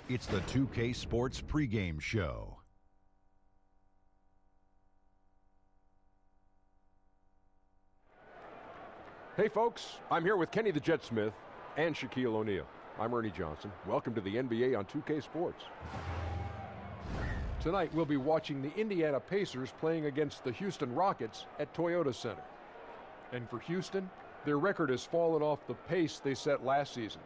It's the 2K Sports pregame show. Hey folks, I'm here with Kenny the Jet Smith and Shaquille O'Neal. I'm Ernie Johnson. Welcome to the NBA on 2K Sports. Tonight we'll be watching the Indiana Pacers playing against the Houston Rockets at Toyota Center. And for Houston, their record has fallen off the pace they set last season.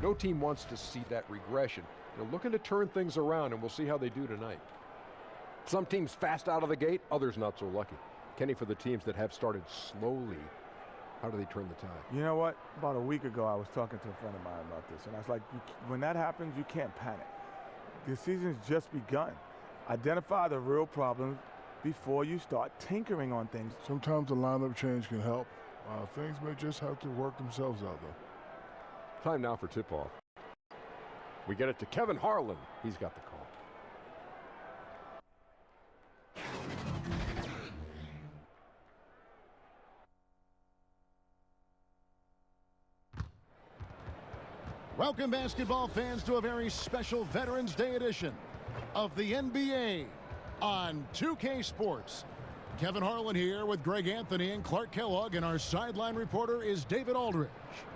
No team wants to see that regression. They're looking to turn things around, and we'll see how they do tonight. Some teams fast out of the gate, others not so lucky. Kenny, for the teams that have started slowly, how do they turn the tide? You know what? About a week ago, I was talking to a friend of mine about this, and I was like, when that happens, you can't panic. The season's just begun. Identify the real problems before you start tinkering on things. Sometimes a lineup change can help. Things may just have to work themselves out, though. Time now for tip-off. We get it to Kevin Harlan. He's got the call. Welcome, basketball fans, to a very special Veterans Day edition of the NBA on 2K Sports. Kevin Harlan here with Greg Anthony and Clark Kellogg, and our sideline reporter is David Aldridge.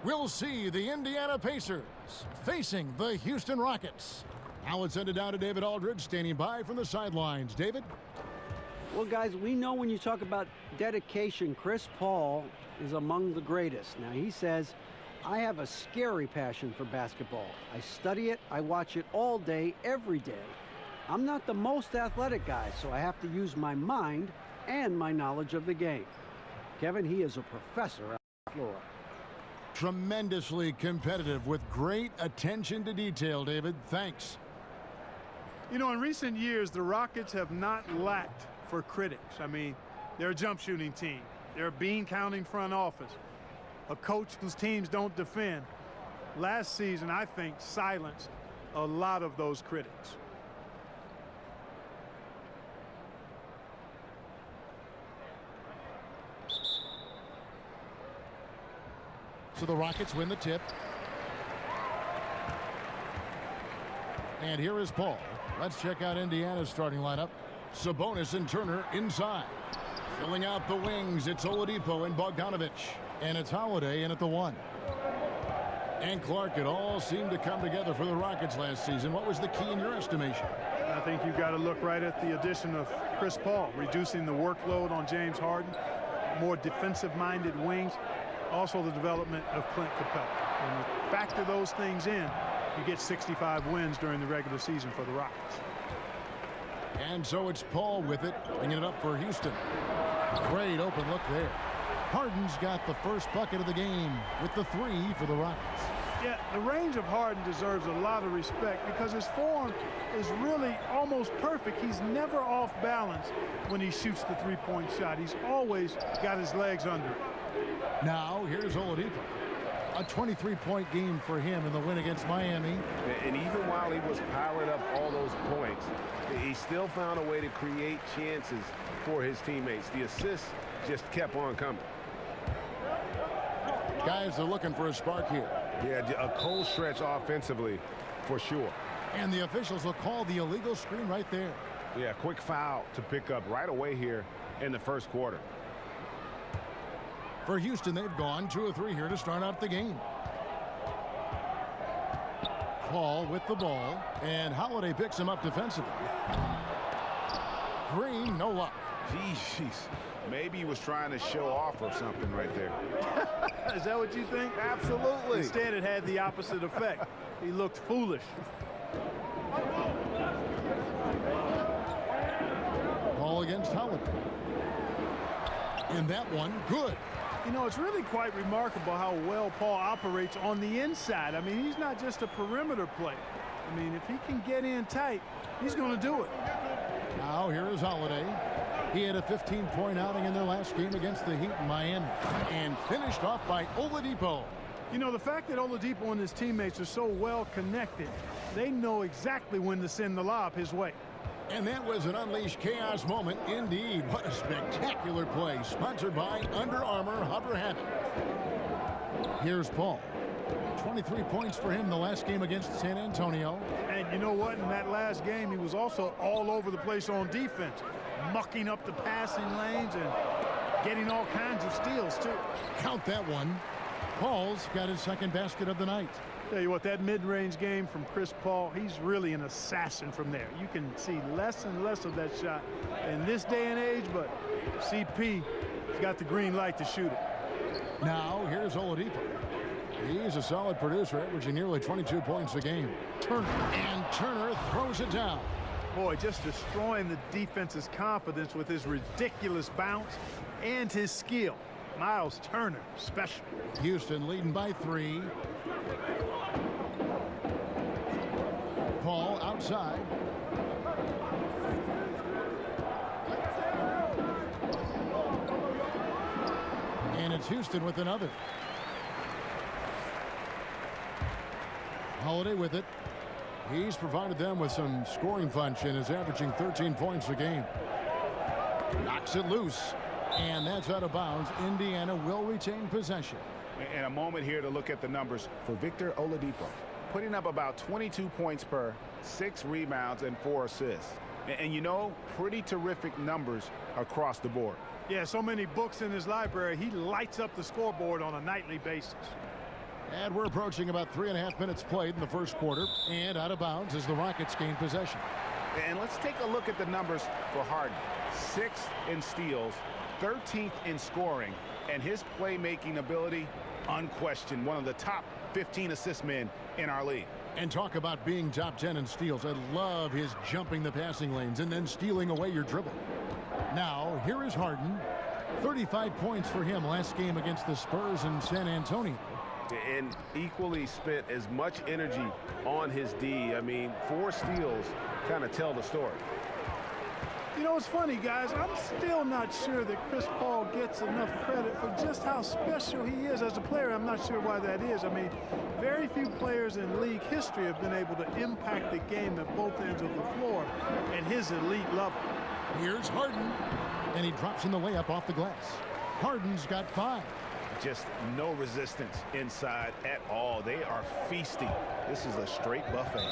We'll see the Indiana Pacers facing the Houston Rockets. Now let's send it down to David Aldridge, standing by from the sidelines. David? Well, guys, we know when you talk about dedication, Chris Paul is among the greatest. Now, he says, I have a scary passion for basketball. I study it, I watch it all day, every day. I'm not the most athletic guy, so I have to use my mind and my knowledge of the game. Kevin, he is a professor on the floor. Tremendously competitive with great attention to detail, David. Thanks. You know, in recent years, the Rockets have not lacked for critics. I mean, they're a jump shooting team. They're a bean counting front office. A coach whose teams don't defend. Last season, I think, silenced a lot of those critics. So the Rockets win the tip. And here is Paul. Let's check out Indiana's starting lineup. Sabonis and Turner inside. Filling out the wings, it's Oladipo and Bogdanovic. And it's Holiday in at the 1. And Clark, it all seemed to come together for the Rockets last season. What was the key in your estimation? I think you've got to look right at the addition of Chris Paul, reducing the workload on James Harden, more defensive-minded wings, also the development of Clint Capella. When you factor those things in, you get 65 wins during the regular season for the Rockets. And so it's Paul with it, bringing it up for Houston. Great open look there. Harden's got the first bucket of the game with the 3 for the Rockets. Yeah, the range of Harden deserves a lot of respect because his form is really almost perfect. He's never off balance when he shoots the three-point shot. He's always got his legs under it. Now, here's Oladipo. A 23-point game for him in the win against Miami. And even while he was piling up all those points, he still found a way to create chances for his teammates. The assists just kept on coming. Guys are looking for a spark here. Yeah, a cold stretch offensively for sure. And the officials will call the illegal screen right there. Yeah, quick foul to pick up right away here in the first quarter. For Houston, they've gone 2 of 3 here to start out the game. Paul with the ball, and Holiday picks him up defensively. Green, no luck. Jeez, maybe he was trying to show off or something right there. Is that what you think? Absolutely. Instead, it had the opposite effect. He looked foolish. Ball against Holiday. And that one, good. You know, it's really quite remarkable how well Paul operates on the inside. I mean, he's not just a perimeter player. I mean, if he can get in tight, he's going to do it. Now here is Holiday. He had a 15-point outing in their last game against the Heat in Miami. And finished off by Oladipo. You know, the fact that Oladipo and his teammates are so well connected, they know exactly when to send the lob his way. And that was an unleashed chaos moment indeed. What a spectacular play, sponsored by Under Armour Hover Habit. Here's Paul. 23 points for him the last game against San Antonio. And you know what? In that last game, he was also all over the place on defense, mucking up the passing lanes and getting all kinds of steals, too. Count that one. Paul's got his second basket of the night. Tell you what, that mid-range game from Chris Paul, he's really an assassin from there. You can see less and less of that shot in this day and age, but CP has got the green light to shoot it. Now, here's Oladipo. He's a solid producer, averaging nearly 22 points a game. Turner throws it down. Boy, just destroying the defense's confidence with his ridiculous bounce and his skill. Miles Turner, special. Houston leading by 3. Paul outside. And it's Houston with another. Holiday with it. He's provided them with some scoring punch and is averaging 13 points a game. Knocks it loose. And that's out of bounds. Indiana will retain possession. And a moment here to look at the numbers for Victor Oladipo. Putting up about 22 points per, 6 rebounds, and 4 assists. And you know, pretty terrific numbers across the board. Yeah, so many books in his library. He lights up the scoreboard on a nightly basis. And we're approaching about 3.5 minutes played in the first quarter. And out of bounds as the Rockets gain possession. And let's take a look at the numbers for Harden. 6th in steals, 13th in scoring, and his playmaking ability, unquestioned, one of the top 15 assist men in our league. And talk about being top 10 in steals. I love his jumping the passing lanes and then stealing away your dribble. Now, here is Harden. 35 points for him last game against the Spurs in San Antonio. And equally spent as much energy on his D. I mean, 4 steals kind of tell the story. You know, it's funny, guys. I'm still not sure that Chris Paul gets enough credit for just how special he is as a player. I'm not sure why that is. I mean, very few players in league history have been able to impact the game at both ends of the floor at his elite level. Here's Harden, and he drops in the layup off the glass. Harden's got 5. Just no resistance inside at all. They are feasting. This is a straight buffet.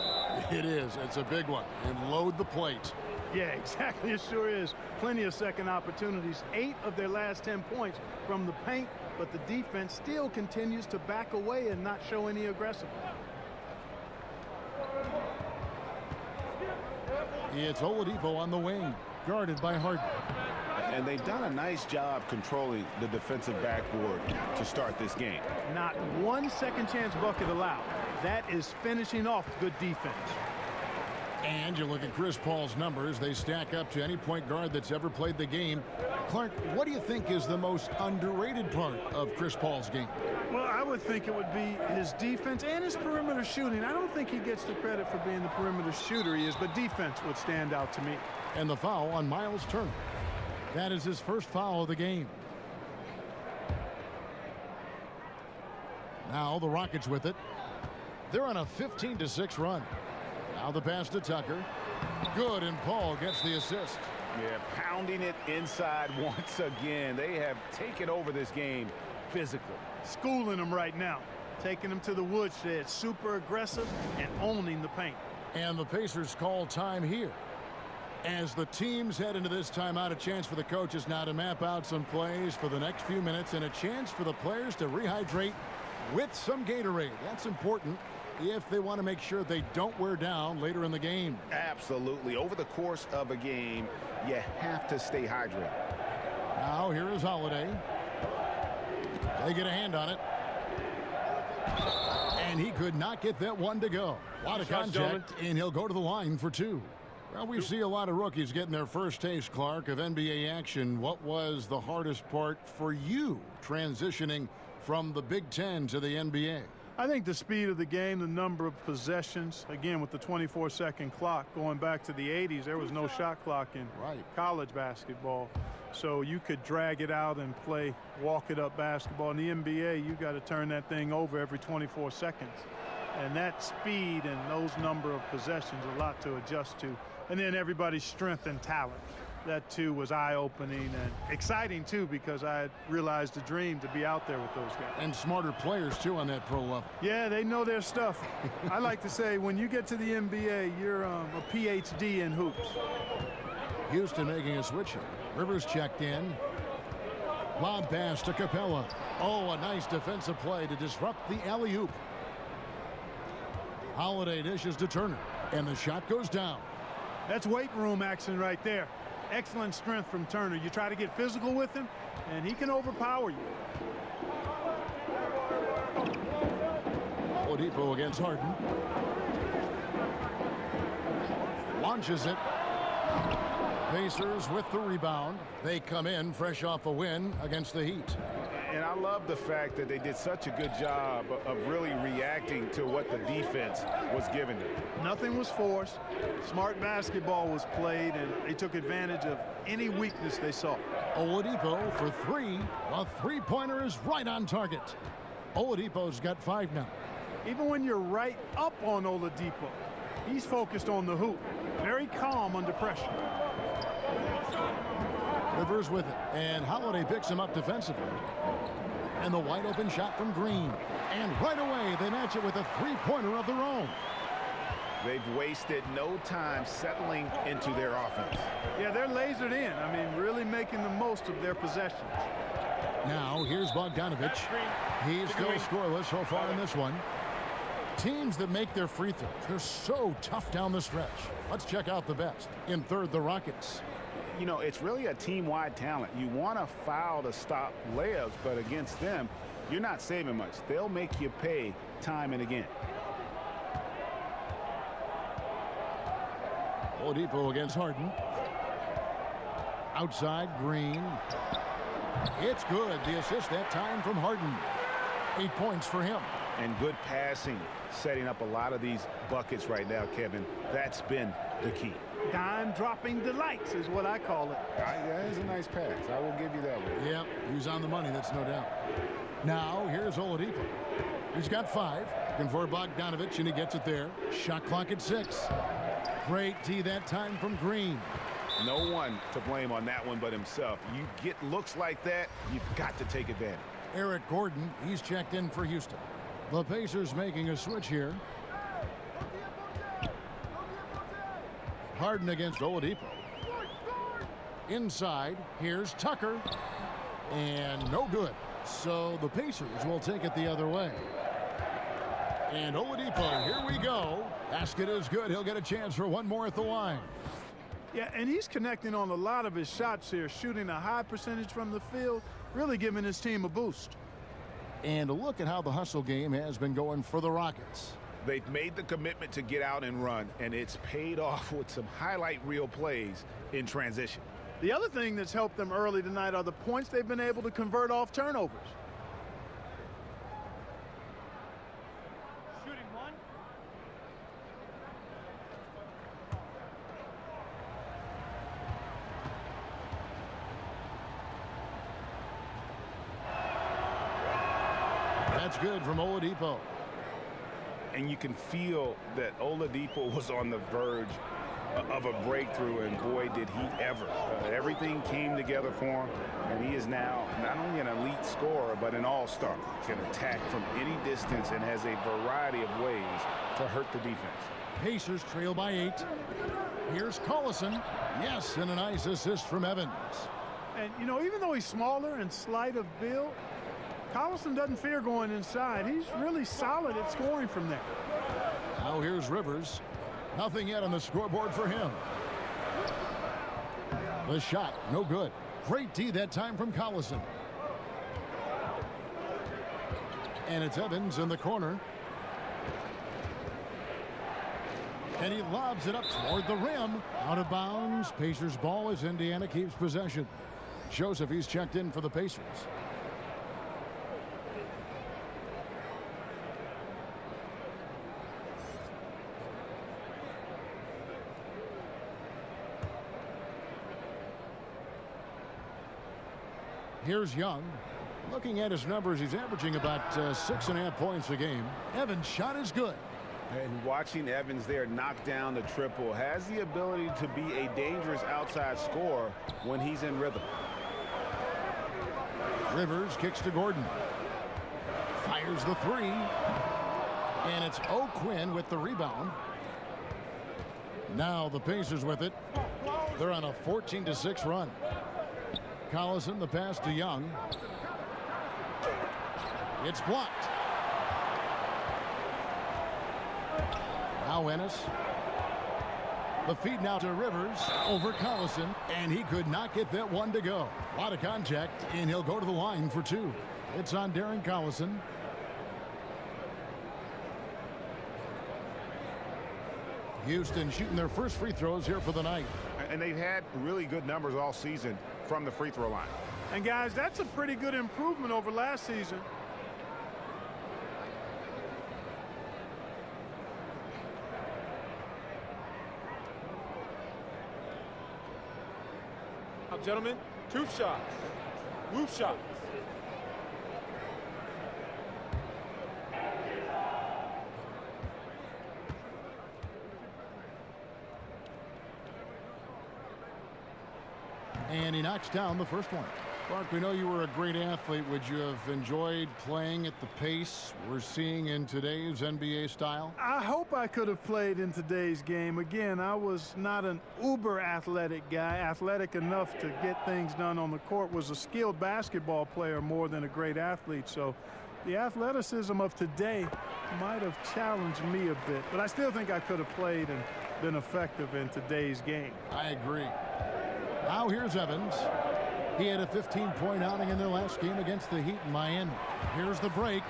It is. It's a big one. And load the plate. Yeah, exactly. It sure is. Plenty of second opportunities. 8 of their last 10 points from the paint, but the defense still continues to back away and not show any aggressiveness. It's Oladipo on the wing, guarded by Harden. And they've done a nice job controlling the defensive backboard to start this game. Not one second chance bucket allowed. That is finishing off good defense. And you look at Chris Paul's numbers, they stack up to any point guard that's ever played the game. Clark, what do you think is the most underrated part of Chris Paul's game? Well, I would think it would be his defense and his perimeter shooting. I don't think he gets the credit for being the perimeter shooter he is, but defense would stand out to me. And the foul on Miles Turner. That is his first foul of the game. Now the Rockets with it. They're on a 15-6 run. Now the pass to Tucker. Good, and Paul gets the assist. Yeah, pounding it inside once again. They have taken over this game physically. Schooling them right now. Taking them to the woodshed. Super aggressive and owning the paint. And the Pacers call time here. As the teams head into this timeout, a chance for the coaches now to map out some plays for the next few minutes and a chance for the players to rehydrate with some Gatorade. That's important if they want to make sure they don't wear down later in the game. Absolutely. Over the course of a game, you have to stay hydrated. Now here is Holiday. They get a hand on it. And he could not get that one to go. A lot of contact, and he'll go to the line for 2. Well, we see a lot of rookies getting their first taste, Clark, of NBA action. What was the hardest part for you transitioning from the Big Ten to the NBA? I think the speed of the game, the number of possessions, again, with the 24-second clock going back to the 80s, there was no shot clock in college basketball. So you could drag it out and play walk-it-up basketball. In the NBA, you got to turn that thing over every 24 seconds. And that speed and those number of possessions, a lot to adjust to. And then everybody's strength and talent. That too was eye-opening and exciting too, because I had realized a dream to be out there with those guys. And smarter players too on that pro level. Yeah, they know their stuff. I like to say when you get to the NBA, you're a PhD in hoops. Houston making a switch here. Rivers checked in. Lob pass to Capella. Oh, a nice defensive play to disrupt the alley-oop. Holiday dishes to Turner, and the shot goes down. That's weight room action right there. Excellent strength from Turner. You try to get physical with him, and he can overpower you. Oladipo against Harden. Launches it. Pacers with the rebound. They come in fresh off a win against the Heat. And I love the fact that they did such a good job of really reacting to what the defense was giving them. Nothing was forced. Smart basketball was played, and they took advantage of any weakness they saw. Oladipo for three. A three-pointer is right on target. Oladipo's got 5 now. Even when you're right up on Oladipo, he's focused on the hoop. Very calm under pressure. Rivers with it, and Holiday picks him up defensively. And the wide open shot from Green. And right away, they match it with a three-pointer of their own. They've wasted no time settling into their offense. Yeah, they're lasered in. I mean, really making the most of their possessions. Now, here's Bogdanovic. He's still scoreless so far in this one. Teams that make their free throws, they're so tough down the stretch. Let's check out the best. In third, the Rockets. You know, it's really a team-wide talent. You want to foul to stop layups, but against them, you're not saving much. They'll make you pay time and again. Oladipo against Harden. Outside, Green. It's good. The assist that time from Harden. 8 points for him. And good passing, setting up a lot of these buckets right now, Kevin. That's been the key. Dime-dropping delights is what I call it. That is a nice pass. I will give you that one. Yep, he's on the money, that's no doubt. Now, here's Oladipo. He's got 5. Looking for Bogdanovic, and he gets it there. Shot clock at 6. Great D that time from Green. No one to blame on that one but himself. You get looks like that, you've got to take advantage. Eric Gordon, he's checked in for Houston. The Pacers making a switch here. Harden against Oladipo. Inside, here's Tucker. And no good. So the Pacers will take it the other way. And Oladipo, here we go. Basket is good. He'll get a chance for one more at the line. Yeah, and he's connecting on a lot of his shots here, shooting a high percentage from the field, really giving his team a boost. And a look at how the hustle game has been going for the Rockets. They've made the commitment to get out and run, and it's paid off with some highlight reel plays in transition. The other thing that's helped them early tonight are the points they've been able to convert off turnovers. Shooting one. That's good from Oladipo. And you can feel that Oladipo was on the verge of a breakthrough, and boy, did he ever. Everything came together for him, and he is now not only an elite scorer, but an all-star. Can attack from any distance and has a variety of ways to hurt the defense. Pacers trail by 8. Here's Collison. Yes, and a nice assist from Evans. And, you know, even though he's smaller and slight of build, Collison doesn't fear going inside. He's really solid at scoring from there. Now here's Rivers. Nothing yet on the scoreboard for him. The shot, no good. Great D that time from Collison. And it's Evans in the corner. And he lobs it up toward the rim. Out of bounds. Pacers ball as Indiana keeps possession. Joseph, he's checked in for the Pacers. Here's Young. Looking at his numbers, he's averaging about 6.5 points a game. Evans' shot is good. And watching Evans there knock down the triple, has the ability to be a dangerous outside scorer when he's in rhythm. Rivers kicks to Gordon. Fires the three. And it's O'Quinn with the rebound. Now the Pacers with it. They're on a 14-6 run. Collison, the pass to Young. It's blocked. Now Ennis. The feed now to Rivers over Collison, and he could not get that one to go. A lot of contact, and he'll go to the line for two. It's on Darren Collison. Houston shooting their first free throws here for the night. And they've had really good numbers all season from the free throw line. And guys, that's a pretty good improvement over last season. Now, gentlemen, two shots. Move shots. And he knocks down the first one. Mark, we know you were a great athlete. Would you have enjoyed playing at the pace we're seeing in today's NBA style? I hope I could have played in today's game. Again, I was not an uber athletic guy. Athletic enough to get things done on the court. Was a skilled basketball player more than a great athlete. So the athleticism of today might have challenged me a bit. But I still think I could have played and been effective in today's game. I agree. Now here's Evans. He had a 15-point outing in their last game against the Heat in Miami. Here's the break.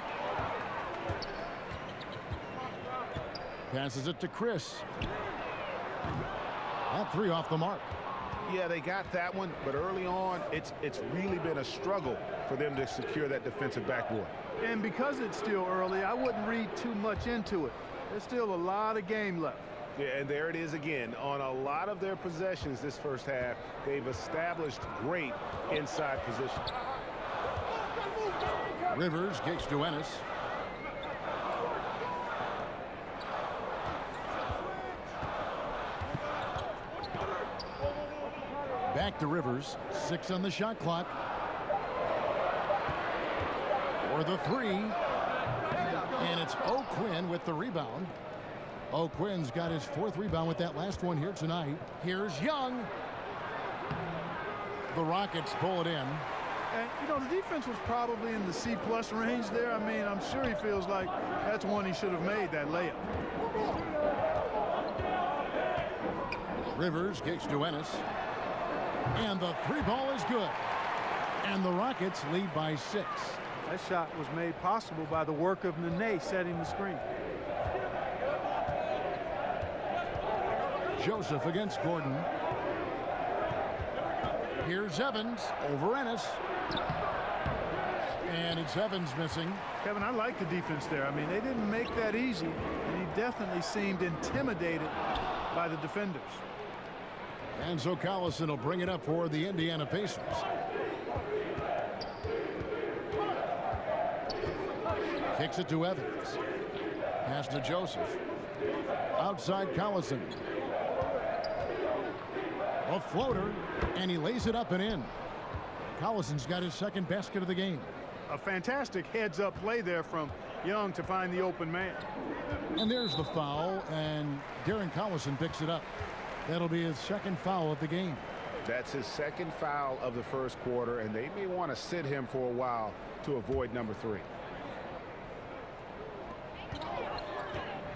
Passes it to Chris. That three off the mark. Yeah, they got that one, but early on, it's really been a struggle for them to secure that defensive backboard. And because it's still early, I wouldn't read too much into it. There's still a lot of game left. Yeah, and there it is again. On a lot of their possessions this first half, they've established great inside position. Rivers kicks to Ennis. Back to Rivers. 6 on the shot clock. For the three. And it's O'Quinn with the rebound. O'Quinn's got his 4th rebound with that last one here tonight. Here's Young. The Rockets pull it in. And, you know, the defense was probably in the C+ range there. I mean, I'm sure he feels like that's one he should have made, that layup. Rivers kicks to Ennis. And the 3-ball is good. And the Rockets lead by 6. That shot was made possible by the work of Nene setting the screen. Joseph against Gordon. Here's Evans over Ennis. And it's Evans missing. Kevin, I like the defense there. I mean, they didn't make that easy, and he definitely seemed intimidated by the defenders. And so Collison will bring it up for the Indiana Pacers. Kicks it to Evans. Pass to Joseph. Outside Collison. A floater, and he lays it up and in. Collison's got his 2nd basket of the game. A fantastic heads-up play there from Young to find the open man. And there's the foul, and Darren Collison picks it up. That'll be his 2nd foul of the game. That's his 2nd foul of the first quarter, and they may want to sit him for a while to avoid number 3.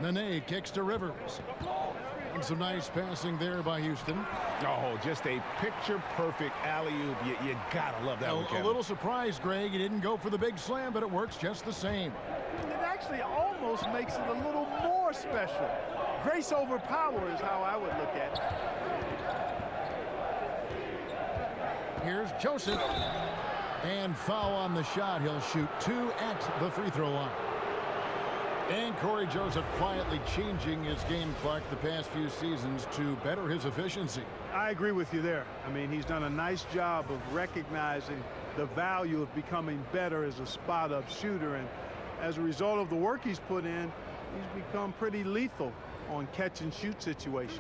Nene kicks to Rivers. And some nice passing there by Houston. Oh, just a picture-perfect alley-oop. You gotta love that one, Kevin. A little surprise, Greg. He didn't go for the big slam, but it works just the same. It actually almost makes it a little more special. Grace over power is how I would look at it. Here's Joseph. And foul on the shot. He'll shoot 2 at the free throw line. And Corey Joseph quietly changing his game, Clark, the past few seasons to better his efficiency. I agree with you there. I mean, he's done a nice job of recognizing the value of becoming better as a spot-up shooter. And as a result of the work he's put in, he's become pretty lethal on catch-and-shoot situations.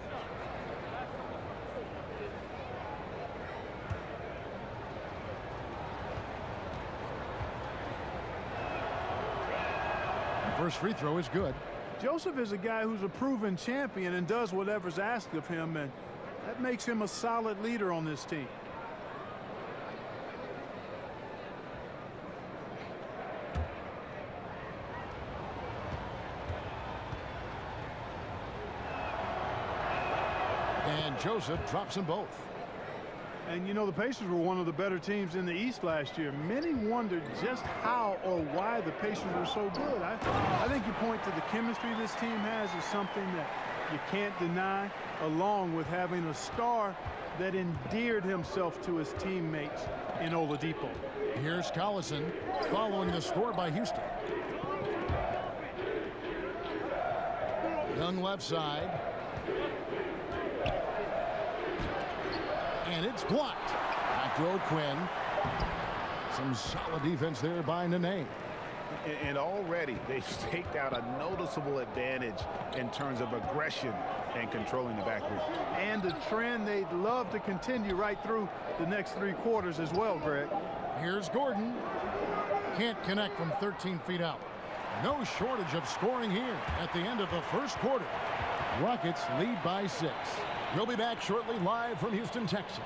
First free throw is good. Joseph is a guy who's a proven champion and does whatever's asked of him, and that makes him a solid leader on this team. And Joseph drops them both. And you know, the Pacers were one of the better teams in the East last year. Many wondered just how or why the Pacers were so good. I think you point to the chemistry this team has as something that you can't deny, along with having a star that endeared himself to his teammates in Oladipo. Here's Collison following the score by Houston. Young left side. And it's blocked. Back to O'Quinn. Some solid defense there by Nene. And already they've staked out a noticeable advantage in terms of aggression and controlling the backcourt. And a trend they'd love to continue right through the next 3 quarters as well, Greg. Here's Gordon. Can't connect from 13 feet out. No shortage of scoring here at the end of the first quarter. Rockets lead by 6. We'll be back shortly, live from Houston, Texas.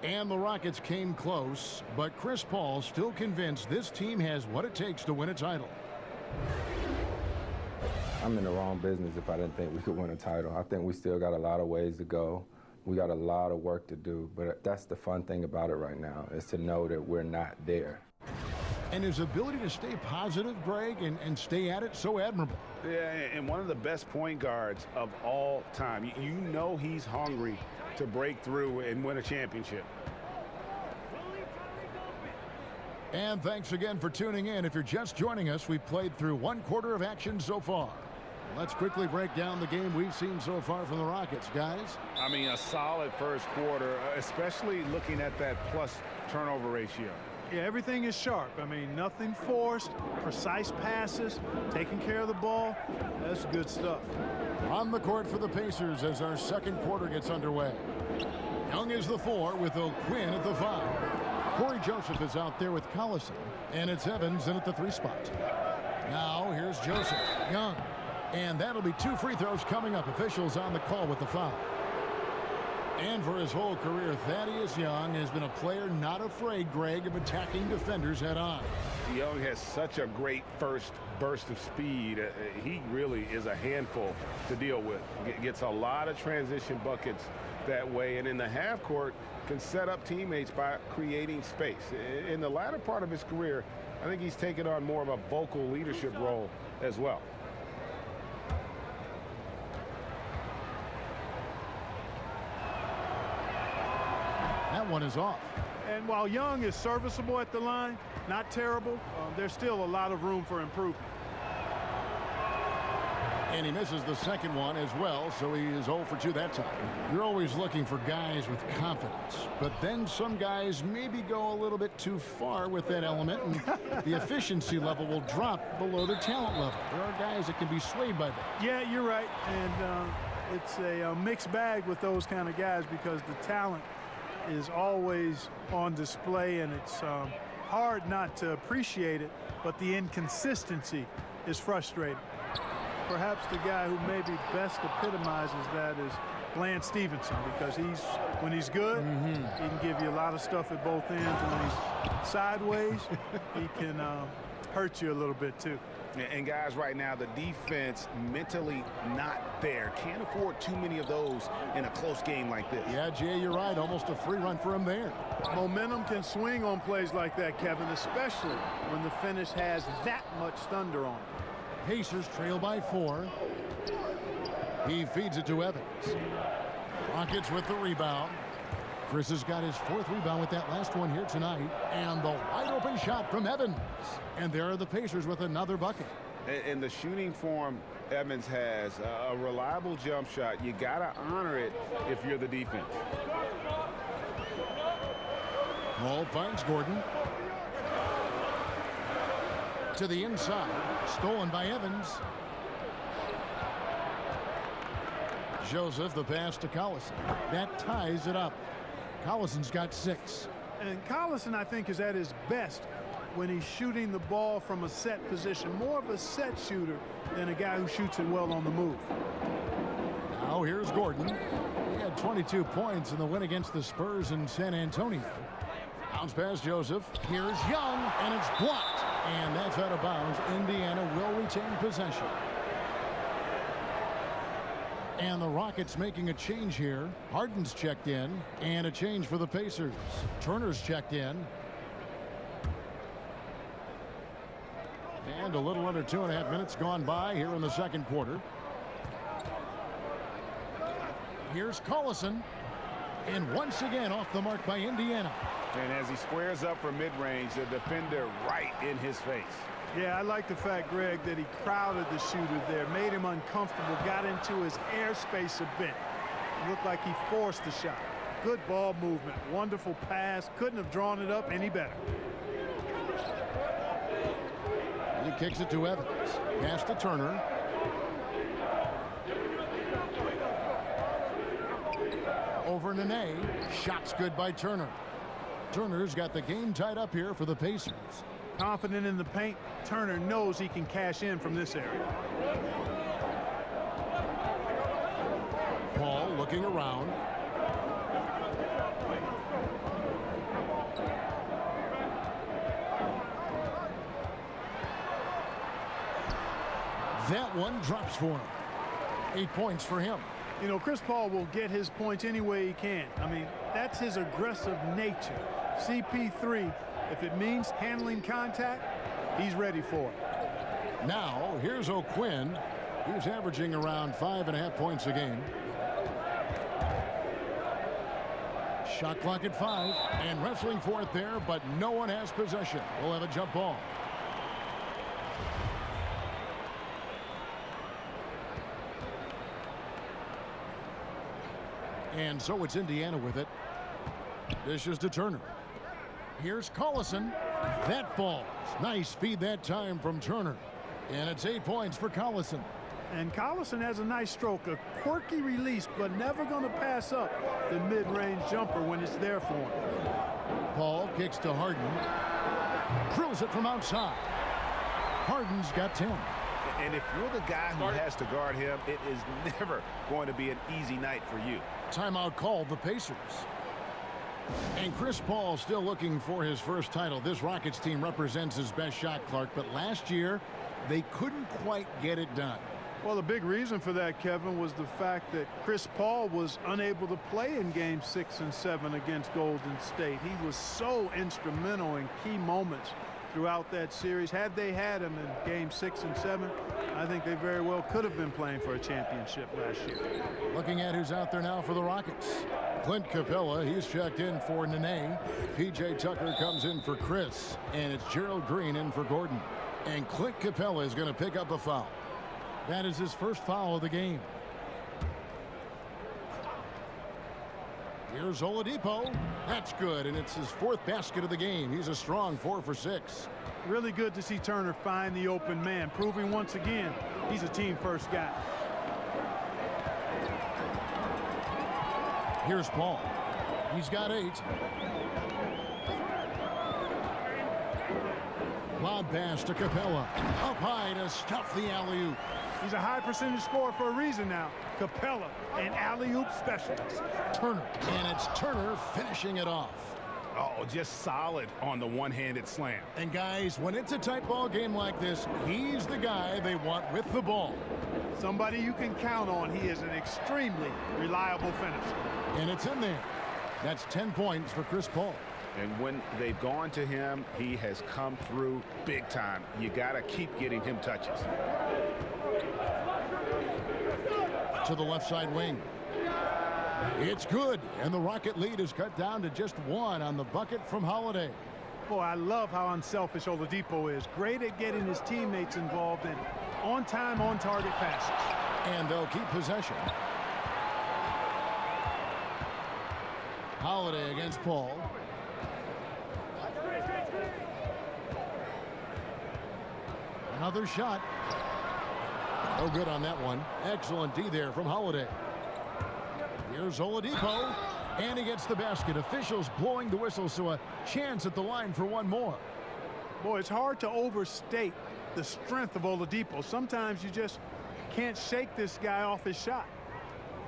And the Rockets came close, but Chris Paul still convinced this team has what it takes to win a title. I'm in the wrong business if I didn't think we could win a title. I think we still got a lot of ways to go. We got a lot of work to do, but that's the fun thing about it right now, is to know that we're not there. And his ability to stay positive, Greg, and stay at it, so admirable. Yeah, and one of the best point guards of all time. You know he's hungry to break through and win a championship. And thanks again for tuning in. If you're just joining us, we've played through 1 quarter of action so far. Let's quickly break down the game we've seen so far from the Rockets, guys. I mean, a solid first quarter, especially looking at that plus turnover ratio. Yeah, everything is sharp. I mean, nothing forced, precise passes, taking care of the ball. That's good stuff. On the court for the Pacers as our second quarter gets underway. Young is the 4 with O'Quinn at the 5. Corey Joseph is out there with Collison, and it's Evans in at the 3 spot. Now here's Joseph, Young, and that'll be 2 free throws coming up. Officials on the call with the foul. And for his whole career, Thaddeus Young has been a player not afraid, Greg, of attacking defenders head on. Young has such a great first burst of speed. He really is a handful to deal with. Gets a lot of transition buckets that way, and in the half court can set up teammates by creating space. In the latter part of his career, I think he's taken on more of a vocal leadership role as well. That one is off. And while Young is serviceable at the line, not terrible, there's still a lot of room for improvement. And he misses the second one as well, so he is 0 for 2 that time. You're always looking for guys with confidence, but then some guys maybe go a little bit too far with that element, and the efficiency level will drop below their talent level. There are guys that can be swayed by that. Yeah, you're right, and it's a mixed bag with those kind of guys because the talent is always on display, and it's hard not to appreciate it, but the inconsistency is frustrating. Perhaps the guy who maybe best epitomizes that is Lance Stevenson, because when he's good, he can give you a lot of stuff at both ends. When he's sideways, he can hurt you a little bit too. And guys, right now, the defense mentally not there. Can't afford too many of those in a close game like this. Yeah, Jay, you're right. Almost a free run for him there. Momentum can swing on plays like that, Kevin, especially when the finish has that much thunder on it. Pacers trail by 4. He feeds it to Evans. Rockets with the rebound. Chris has got his 4th rebound with that last one here tonight. And the wide open shot from Evans. And there are the Pacers with another bucket. In the shooting form Evans has, a reliable jump shot. You got to honor it if you're the defense. Paul finds Gordon. To the inside. Stolen by Evans. Joseph, the pass to Collison. That ties it up. Collison's got 6. And Collison, I think, is at his best when he's shooting the ball from a set position. More of a set shooter than a guy who shoots it well on the move. Now here's Gordon. He had 22 points in the win against the Spurs in San Antonio. Bounce past Joseph. Here's Young, and it's blocked. And that's out of bounds. Indiana will retain possession. And the Rockets making a change here. Harden's checked in, and a change for the Pacers. Turner's checked in. And a little under 2.5 minutes gone by here in the second quarter. Here's Collison. And once again off the mark by Indiana. And as he squares up for mid-range, the defender right in his face. Yeah, I like the fact, Greg, that he crowded the shooter there, made him uncomfortable, got into his airspace a bit. It looked like he forced the shot. Good ball movement, wonderful pass, couldn't have drawn it up any better. He kicks it to Evans. Pass to Turner. Over Nene. Shot's good by Turner. Turner's got the game tied up here for the Pacers. Confident in the paint, Turner knows he can cash in from this area. Paul looking around. That one drops for him. 8 points for him. You know, Chris Paul will get his points any way he can. I mean, that's his aggressive nature. CP3, if it means handling contact, he's ready for it. Now, here's O'Quinn. He's averaging around 5.5 points a game. Shot clock at 5, and wrestling for it there, but no one has possession. We'll have a jump ball. And so it's Indiana with it. Dishes to Turner. Here's Collison. That falls. Nice feed that time from Turner. And it's 8 points for Collison. And Collison has a nice stroke, a quirky release, but never going to pass up the mid-range jumper when it's there for him. Paul kicks to Harden. Drills it from outside. Harden's got 10. And if you're the guy who has to guard him, it is never going to be an easy night for you. Timeout called the Pacers. And Chris Paul still looking for his first title. This Rockets team represents his best shot, Clark, but last year they couldn't quite get it done. Well, the big reason for that, Kevin, was the fact that Chris Paul was unable to play in Game 6 and 7 against Golden State. He was so instrumental in key moments throughout that series. Had they had him in Game 6 and 7, I think they very well could have been playing for a championship last year. Looking at who's out there now for the Rockets. Clint Capella, he's checked in for Nene. P.J. Tucker comes in for Chris. And it's Gerald Green in for Gordon. And Clint Capella is going to pick up a foul. That is his first foul of the game. Here's Oladipo. That's good, and it's his 4th basket of the game. He's a strong 4 for 6. Really good to see Turner find the open man, proving once again he's a team-first guy. Here's Paul. He's got 8. Lob pass to Capella. Up high to stuff the alley-oop. He's a high percentage scorer for a reason now. Capella, an alley-oop specialist. Turner, and it's Turner finishing it off. Oh, just solid on the one-handed slam. And guys, when it's a tight ball game like this, he's the guy they want with the ball. Somebody you can count on. He is an extremely reliable finisher. And it's in there. That's 10 points for Chris Paul. And when they've gone to him, he has come through big time. You got to keep getting him touches. to the left side wing. It's good, and the Rocket lead is cut down to just 1 on the bucket from Holiday. Boy, I love how unselfish Oladipo is. Great at getting his teammates involved in on-time, on-target passes. And they'll keep possession. Holiday against Paul. Another shot. No good on that one. Excellent D there from Holiday. Here's Oladipo, and he gets the basket. Officials blowing the whistle, so a chance at the line for one more. Boy, it's hard to overstate the strength of Oladipo. Sometimes you just can't shake this guy off his shot.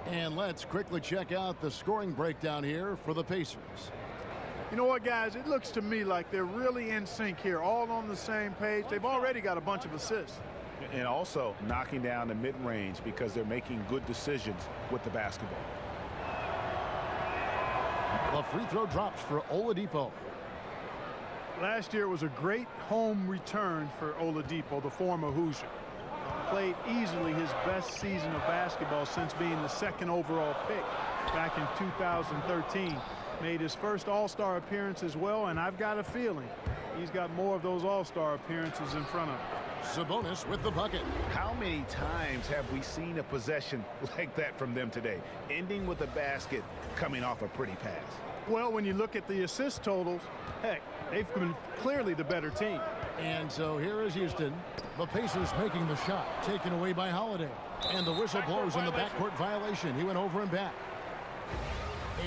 And let's quickly check out the scoring breakdown here for the Pacers. You know what, guys? It looks to me like they're really in sync here, all on the same page. They've already got a bunch of assists. And also knocking down the mid-range because they're making good decisions with the basketball. The free throw drops for Oladipo. Last year was a great home return for Oladipo, the former Hoosier. Played easily his best season of basketball since being the 2nd overall pick back in 2013. Made his first All-Star appearance as well, and I've got a feeling he's got more of those All-Star appearances in front of him. Sabonis with the bucket. How many times have we seen a possession like that from them today, ending with a basket coming off a pretty pass? Well, when you look at the assist totals, heck, they've been clearly the better team. And so here is Houston. The Pacers making the shot, taken away by Holiday. And the whistle blows on the backcourt violation. He went over and back.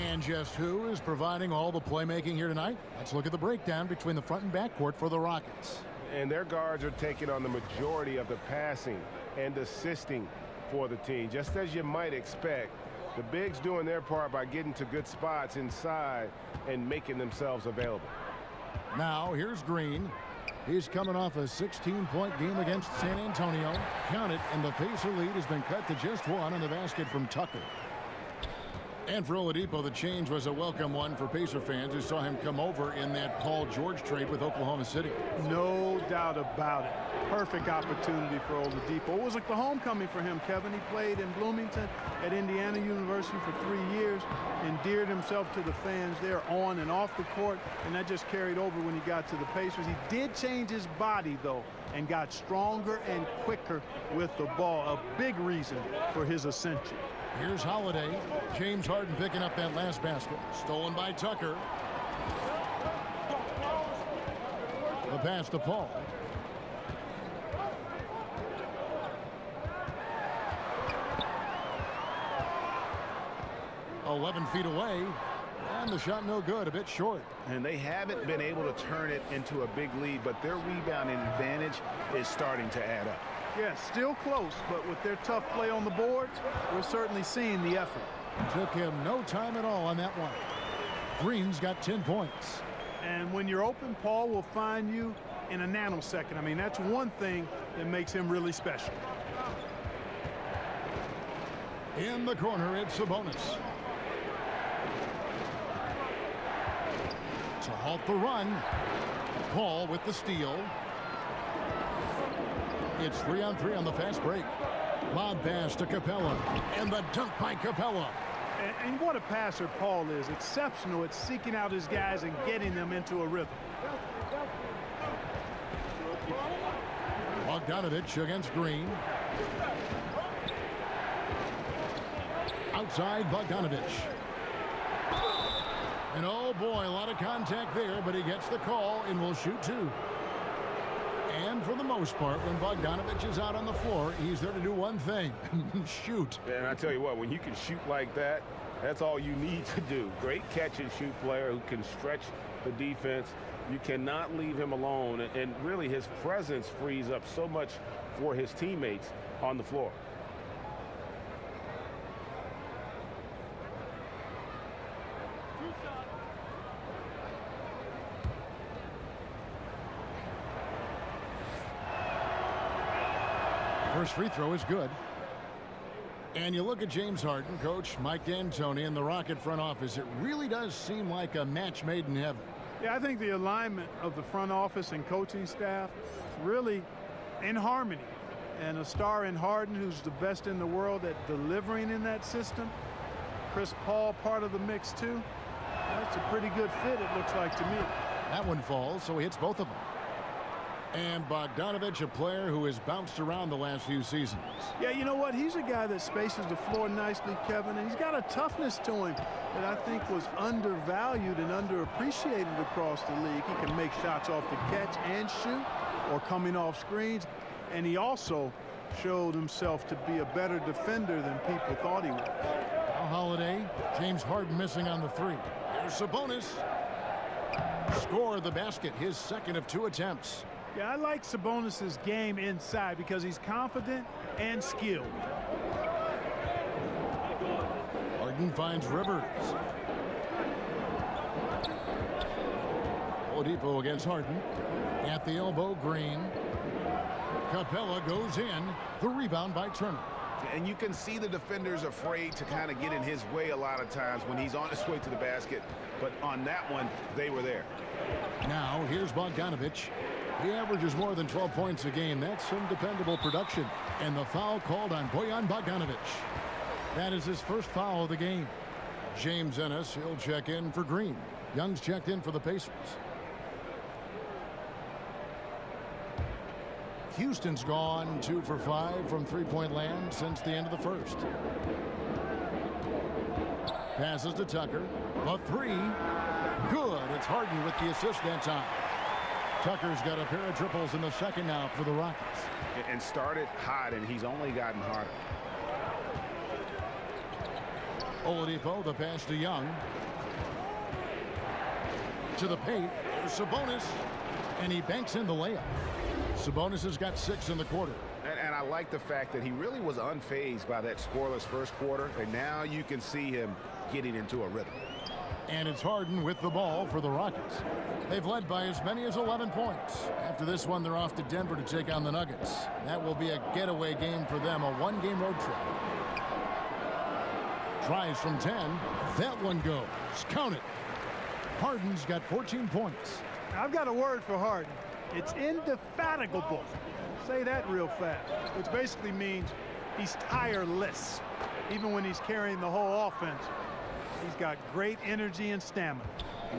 And just who is providing all the playmaking here tonight? Let's look at the breakdown between the front and backcourt for the Rockets. And their guards are taking on the majority of the passing and assisting for the team, just as you might expect. The bigs doing their part by getting to good spots inside and making themselves available. Now here's Green. He's coming off a 16-point game against San Antonio. Count it, and the Pacer lead has been cut to just 1 on the basket from Tucker. And for Oladipo, the change was a welcome one for Pacer fans who saw him come over in that Paul George trade with Oklahoma City. No doubt about it. Perfect opportunity for Oladipo. It was like the homecoming for him, Kevin. He played in Bloomington at Indiana University for 3 years, endeared himself to the fans there on and off the court, and that just carried over when he got to the Pacers. He did change his body, though, and got stronger and quicker with the ball. A big reason for his ascension. Here's Holiday. James Harden picking up that last basket. Stolen by Tucker. The pass to Paul. "11 feet away. And the shot no good, a bit short. And they haven't been able to turn it into a big lead, but their rebounding advantage is starting to add up. Yeah, still close, but with their tough play on the boards, we're certainly seeing the effort. Took him no time at all on that one. Green's got 10 points. And when you're open, Paul will find you in a nanosecond. I mean, that's one thing that makes him really special. In the corner, it's Sabonis. To halt the run. Paul with the steal. It's 3-on-3 on the fast break. Lob pass to Capella. And the dunk by Capella. And what a passer Paul is. Exceptional at seeking out his guys and getting them into a rhythm. Bogdanovich against Green. Outside Bogdanovich. And oh boy, a lot of contact there, but he gets the call and will shoot 2. And for the most part, when Bogdanovich is out on the floor, he's there to do one thing, shoot. And I tell you what, when you can shoot like that, that's all you need to do. Great catch and shoot player who can stretch the defense. You cannot leave him alone, and really his presence frees up so much for his teammates on the floor. First free throw is good. And you look at James Harden, Coach Mike D'Antoni, and the Rocket front office. It really does seem like a match made in heaven. Yeah, I think the alignment of the front office and coaching staff really in harmony. and a star in Harden, who's the best in the world at delivering in that system. Chris Paul part of the mix too. That's a pretty good fit, it looks like to me. That one falls, so he hits both of them. And Bogdanovich, a player who has bounced around the last few seasons. Yeah, you know what? He's a guy that spaces the floor nicely, Kevin, and he's got a toughness to him that I think was undervalued and underappreciated across the league. He can make shots off the catch and shoot, or coming off screens, and he also showed himself to be a better defender than people thought he was. Now Holiday, James Harden missing on the three. Here's Sabonis. Score the basket, his second of 2 attempts. Yeah, I like Sabonis' game inside because he's confident and skilled. Harden finds Rivers. Oladipo against Harden. At the elbow, Green. Capella goes in. The rebound by Turner. And you can see the defenders afraid to kind of get in his way a lot of times when he's on his way to the basket. But on that one, they were there. Now, here's Bogdanovich. He averages more than 12 points a game. That's some dependable production. And the foul called on Bojan Bogdanovich. That is his first foul of the game. James Ennis, he'll check in for Green. Young's checked in for the Pacers. Houston's gone 2 for 5 from three-point land since the end of the first. Passes to Tucker. The three. Good. It's Harden with the assist that time. Tucker's got a pair of triples in the second now for the Rockets. And started hot, and he's only gotten harder. Oladipo, the pass to Young. To the paint. There's Sabonis. And he banks in the layup. Sabonis has got 6 in the quarter. And I like the fact that he really was unfazed by that scoreless first quarter. And now you can see him getting into a rhythm. And it's Harden with the ball for the Rockets. They've led by as many as 11 points. After this one, they're off to Denver to take on the Nuggets. That will be a getaway game for them, a one-game road trip. Tries from 10. That one goes. Count it. Harden's got 14 points. I've got a word for Harden. It's indefatigable. Say that real fast. Which basically means he's tireless. Even when he's carrying the whole offense. He's got great energy and stamina.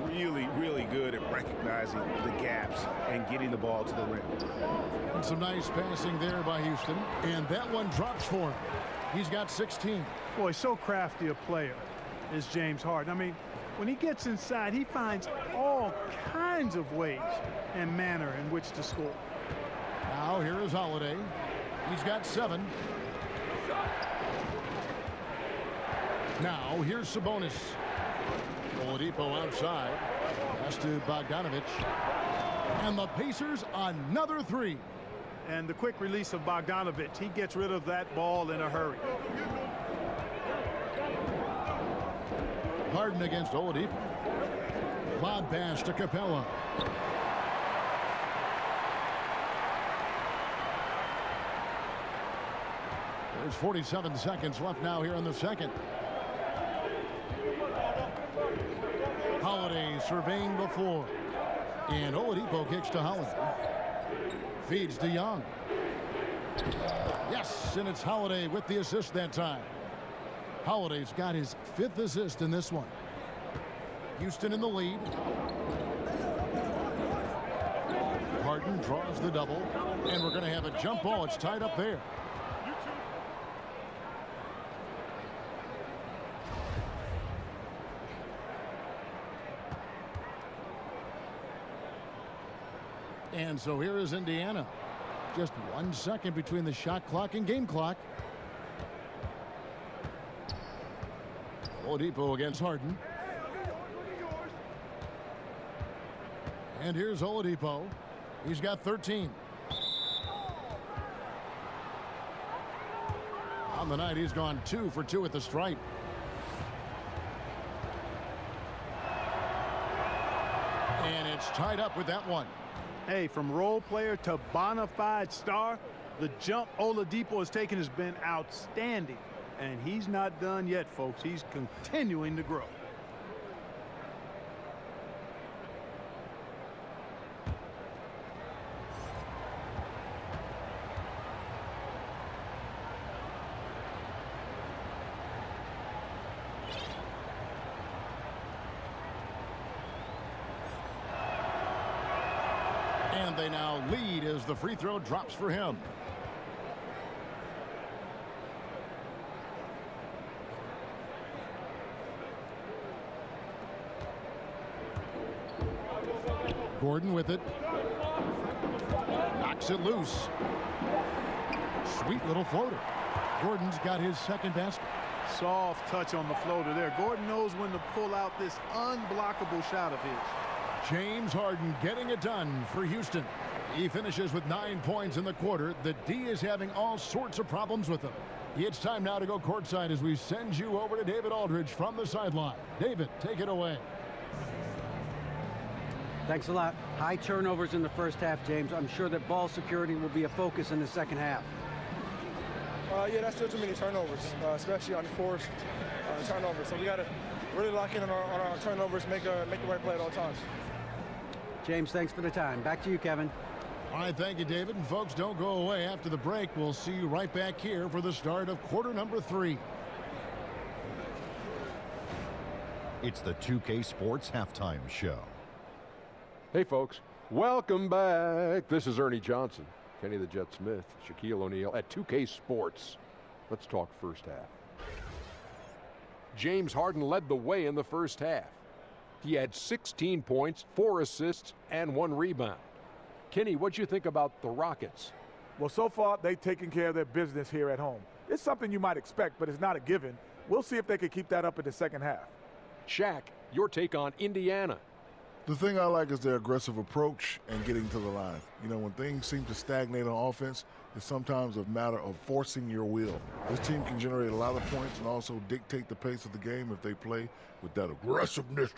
Really, really good at recognizing the gaps and getting the ball to the rim. And some nice passing there by Houston. And that one drops for him. He's got 16. Boy, so crafty a player is James Harden. I mean, when he gets inside, he finds all kinds of ways and manner in which to score. Now here is Holiday. He's got 7. Now here's Sabonis. Oladipo outside. Pass to Bogdanovich. And the Pacers another 3. And the quick release of Bogdanovich. He gets rid of that ball in a hurry. Harden against Oladipo. Lob pass to Capella. There's 47 seconds left now here in the second. Holiday surveying the floor. And Oladipo kicks to Holiday. Feeds to Young. Yes, and it's Holiday with the assist that time. Holiday's got his 5th assist in this one. Houston in the lead. Harden draws the double. And we're going to have a jump ball. It's tied up there. And so here is Indiana. Just 1 second between the shot clock and game clock. Oladipo against Harden. And here's Oladipo. He's got 13. On the night, he's gone 2 for 2 at the stripe. And it's tied up with that one. Hey, from role player to bona fide star, the jump Oladipo has taken has been outstanding. And he's not done yet, folks. He's continuing to grow. And they now lead as the free throw drops for him. Gordon with it. Knocks it loose. Sweet little floater. Gordon's got his second basket. Soft touch on the floater there. Gordon knows when to pull out this unblockable shot of his. James Harden getting it done for Houston. He finishes with 9 points in the quarter. The D is having all sorts of problems with him. It's time now to go courtside as we send you over to David Aldridge from the sideline. David, take it away. Thanks a lot. High turnovers in the first half, James. I'm sure that ball security will be a focus in the second half. Yeah, that's still too many turnovers, especially on the forced turnovers. So we got to really lock in on our turnovers, make the right play at all times. James, thanks for the time. Back to you, Kevin. All right, thank you, David. And folks, don't go away after the break. We'll see you right back here for the start of quarter number 3. It's the 2K Sports Halftime Show. Hey, folks. Welcome back. This is Ernie Johnson, Kenny the Jet Smith, Shaquille O'Neal at 2K Sports. Let's talk first half. James Harden led the way in the first half. He had 16 points, 4 assists, and 1 rebound. Kenny, what'd you think about the Rockets? Well, so far, they've taken care of their business here at home. It's something you might expect, but it's not a given. We'll see if they can keep that up in the second half. Shaq, your take on Indiana. The thing I like is their aggressive approach and getting to the line. You know, when things seem to stagnate on offense, it's sometimes a matter of forcing your will. This team can generate a lot of points and also dictate the pace of the game if they play with that aggressiveness.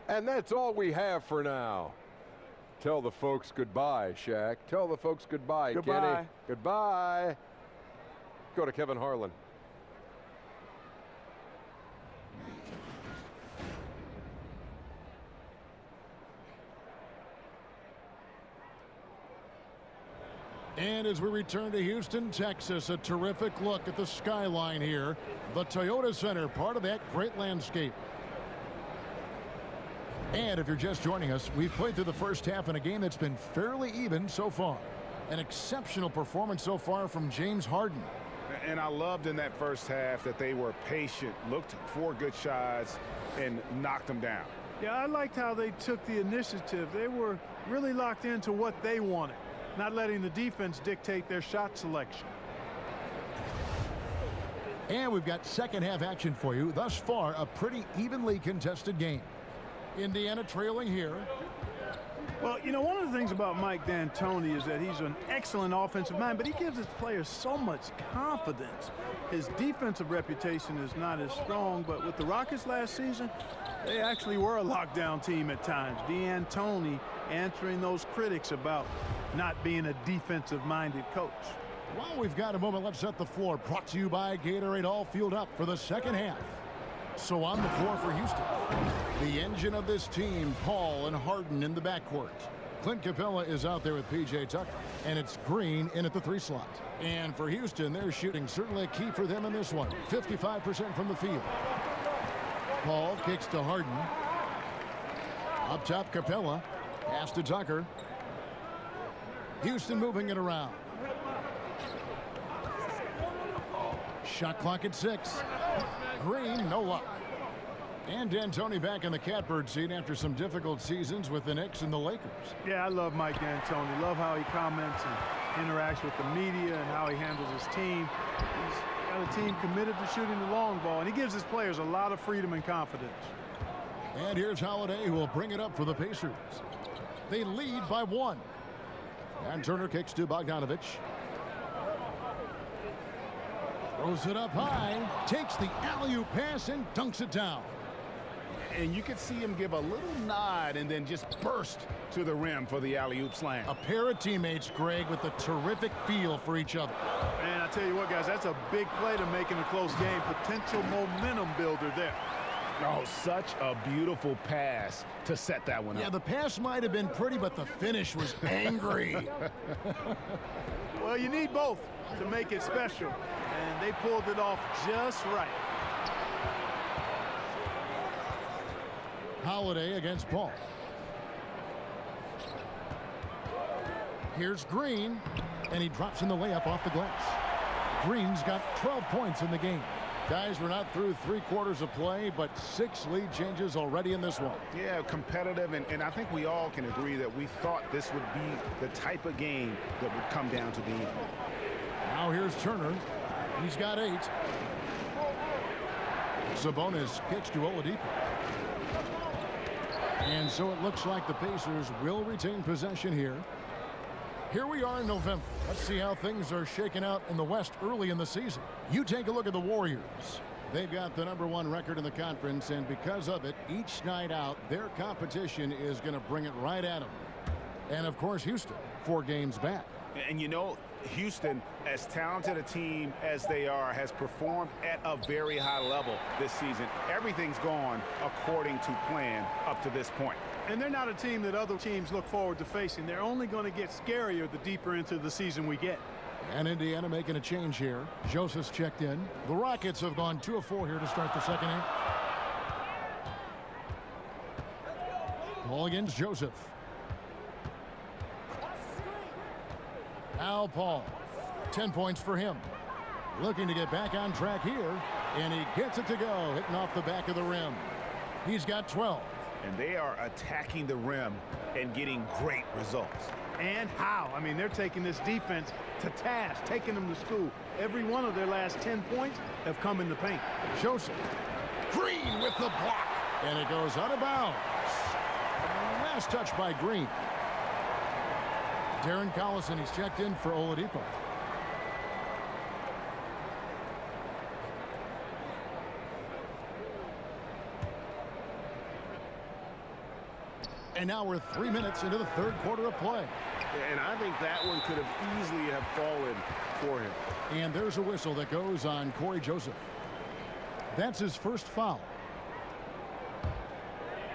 And that's all we have for now. Tell the folks goodbye, Shaq. Tell the folks goodbye, Goodbye. Kenny. Goodbye. Go to Kevin Harlan. And as we return to Houston, Texas, a terrific look at the skyline here. The Toyota Center, part of that great landscape. And if you're just joining us, we've played through the first half in a game that's been fairly even so far. An exceptional performance so far from James Harden. And I loved in that first half that they were patient, looked for good shots, and knocked them down. Yeah, I liked how they took the initiative. They were really locked into what they wanted, not letting the defense dictate their shot selection. And we've got second half action for you. Thus far, a pretty evenly contested game. Indiana trailing here. Well, you know, one of the things about Mike D'Antoni is that he's an excellent offensive mind, but he gives his players so much confidence. His defensive reputation is not as strong, but with the Rockets last season, they actually were a lockdown team at times. D'Antoni answering those critics about not being a defensive-minded coach. While we've got a moment, let's set the floor. Brought to you by Gatorade, all fueled up for the second half. So on the floor for Houston, the engine of this team, Paul and Harden in the backcourt. Clint Capella is out there with P.J. Tucker, and it's Green in at the 3 slot. And for Houston, their shooting certainly a key for them in this one. 55% from the field. Paul kicks to Harden. Up top, Capella. Pass to Tucker. Houston moving it around. Shot clock at 6. Green, no luck. And D'Antoni back in the catbird seat after some difficult seasons with the Knicks and the Lakers. Yeah, I love Mike D'Antoni. Love how he comments and interacts with the media and how he handles his team. He's got a team committed to shooting the long ball, and he gives his players a lot of freedom and confidence. And here's Holiday, who will bring it up for the Pacers. They lead by 1. And Turner kicks to Bogdanovich. Throws it up high, takes the alley-oop pass and dunks it down. And you could see him give a little nod and then just burst to the rim for the alley-oop slam. A pair of teammates, Greg, with a terrific feel for each other. And I tell you what, guys, that's a big play to make in a close game. Potential momentum builder there. Oh, such a beautiful pass to set that one up. Yeah, the pass might have been pretty, but the finish was angry. Well, you need both to make it special. And they pulled it off just right. Holiday against Paul. Here's Green, and he drops in the layup off the glass. Green's got 12 points in the game. Guys, we're not through 3 quarters of play, but 6 lead changes already in this one. Yeah, competitive, and I think we all can agree that we thought this would be the type of game that would come down to the end. Now here's Turner. He's got 8. Sabonis kicks to Oladipo. And so it looks like the Pacers will retain possession here. Here we are in November. Let's see how things are shaking out in the West early in the season. You take a look at the Warriors. They've got the #1 record in the conference, and because of it, each night out, their competition is going to bring it right at them. And, of course, Houston, 4 games back. And, you know, Houston, as talented a team as they are, has performed at a very high level this season. Everything's gone according to plan up to this point. And they're not a team that other teams look forward to facing. They're only going to get scarier the deeper into the season we get. And Indiana making a change here. Joseph's checked in. The Rockets have gone 2 of 4 here to start the second half. Ball against Joseph. Al Paul. 10 points for him. Looking to get back on track here. And he gets it to go, hitting off the back of the rim. He's got 12. And they are attacking the rim and getting great results. And how? I mean, they're taking this defense to task, taking them to school. Every one of their last 10 points have come in the paint. Joseph. Green with the block. And it goes out of bounds. Last touch by Green. Darren Collison, he's checked in for Oladipo. And now we're 3 minutes into the 3rd quarter of play. And I think that one could have easily have fallen for him. And there's a whistle that goes on Corey Joseph. That's his first foul.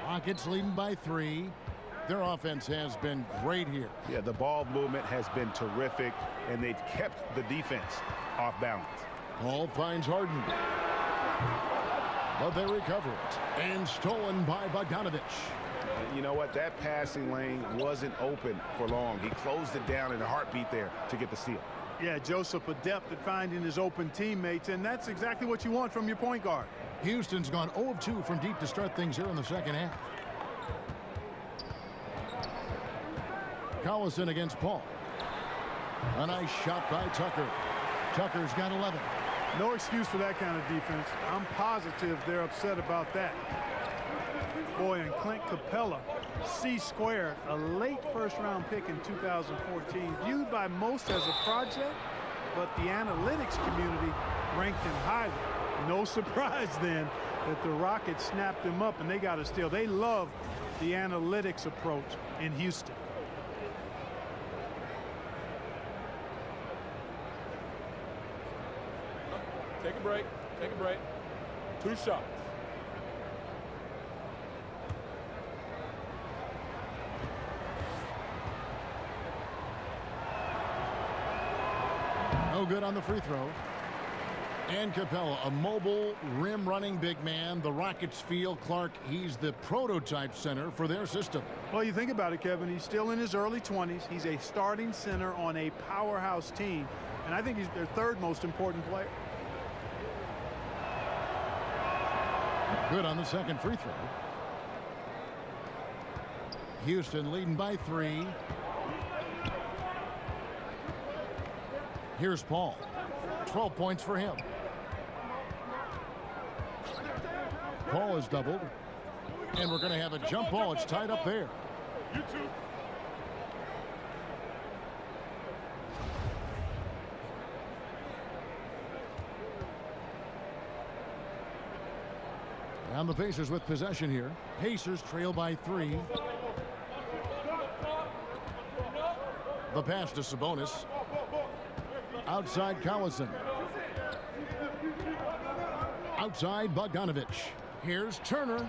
Rockets leading by 3. Their offense has been great here. Yeah, the ball movement has been terrific, and they've kept the defense off balance. Paul finds Harden. But they recover it. And stolen by Bogdanovich. You know what? That passing lane wasn't open for long. He closed it down in a heartbeat there to get the steal. Yeah, Joseph adept at finding his open teammates, and that's exactly what you want from your point guard. Houston's gone 0 of 2 from deep to start things here in the second half. Collison against Paul. A nice shot by Tucker. Tucker's got 11. No excuse for that kind of defense. I'm positive they're upset about that. Boy, and Clint Capella, C-squared, a late first-round pick in 2014, viewed by most as a project, but the analytics community ranked him highly. No surprise then that the Rockets snapped him up and they got a steal. They love the analytics approach in Houston. Take a break. Take a break. 2 shots. No good on the free throw. And Capella, a mobile, rim-running big man. The Rockets feel Clark, he's the prototype center for their system. Well, you think about it, Kevin. He's still in his early 20s. He's a starting center on a powerhouse team. And I think he's their 3rd most important player. Good on the second free throw. Houston leading by 3. Here's Paul. 12 points for him. Paul is doubled. And we're going to have a jump ball. It's tied up there. And the Pacers with possession here. Pacers trail by 3. The pass to Sabonis. Outside Collison. Outside Bogdanovich. Here's Turner.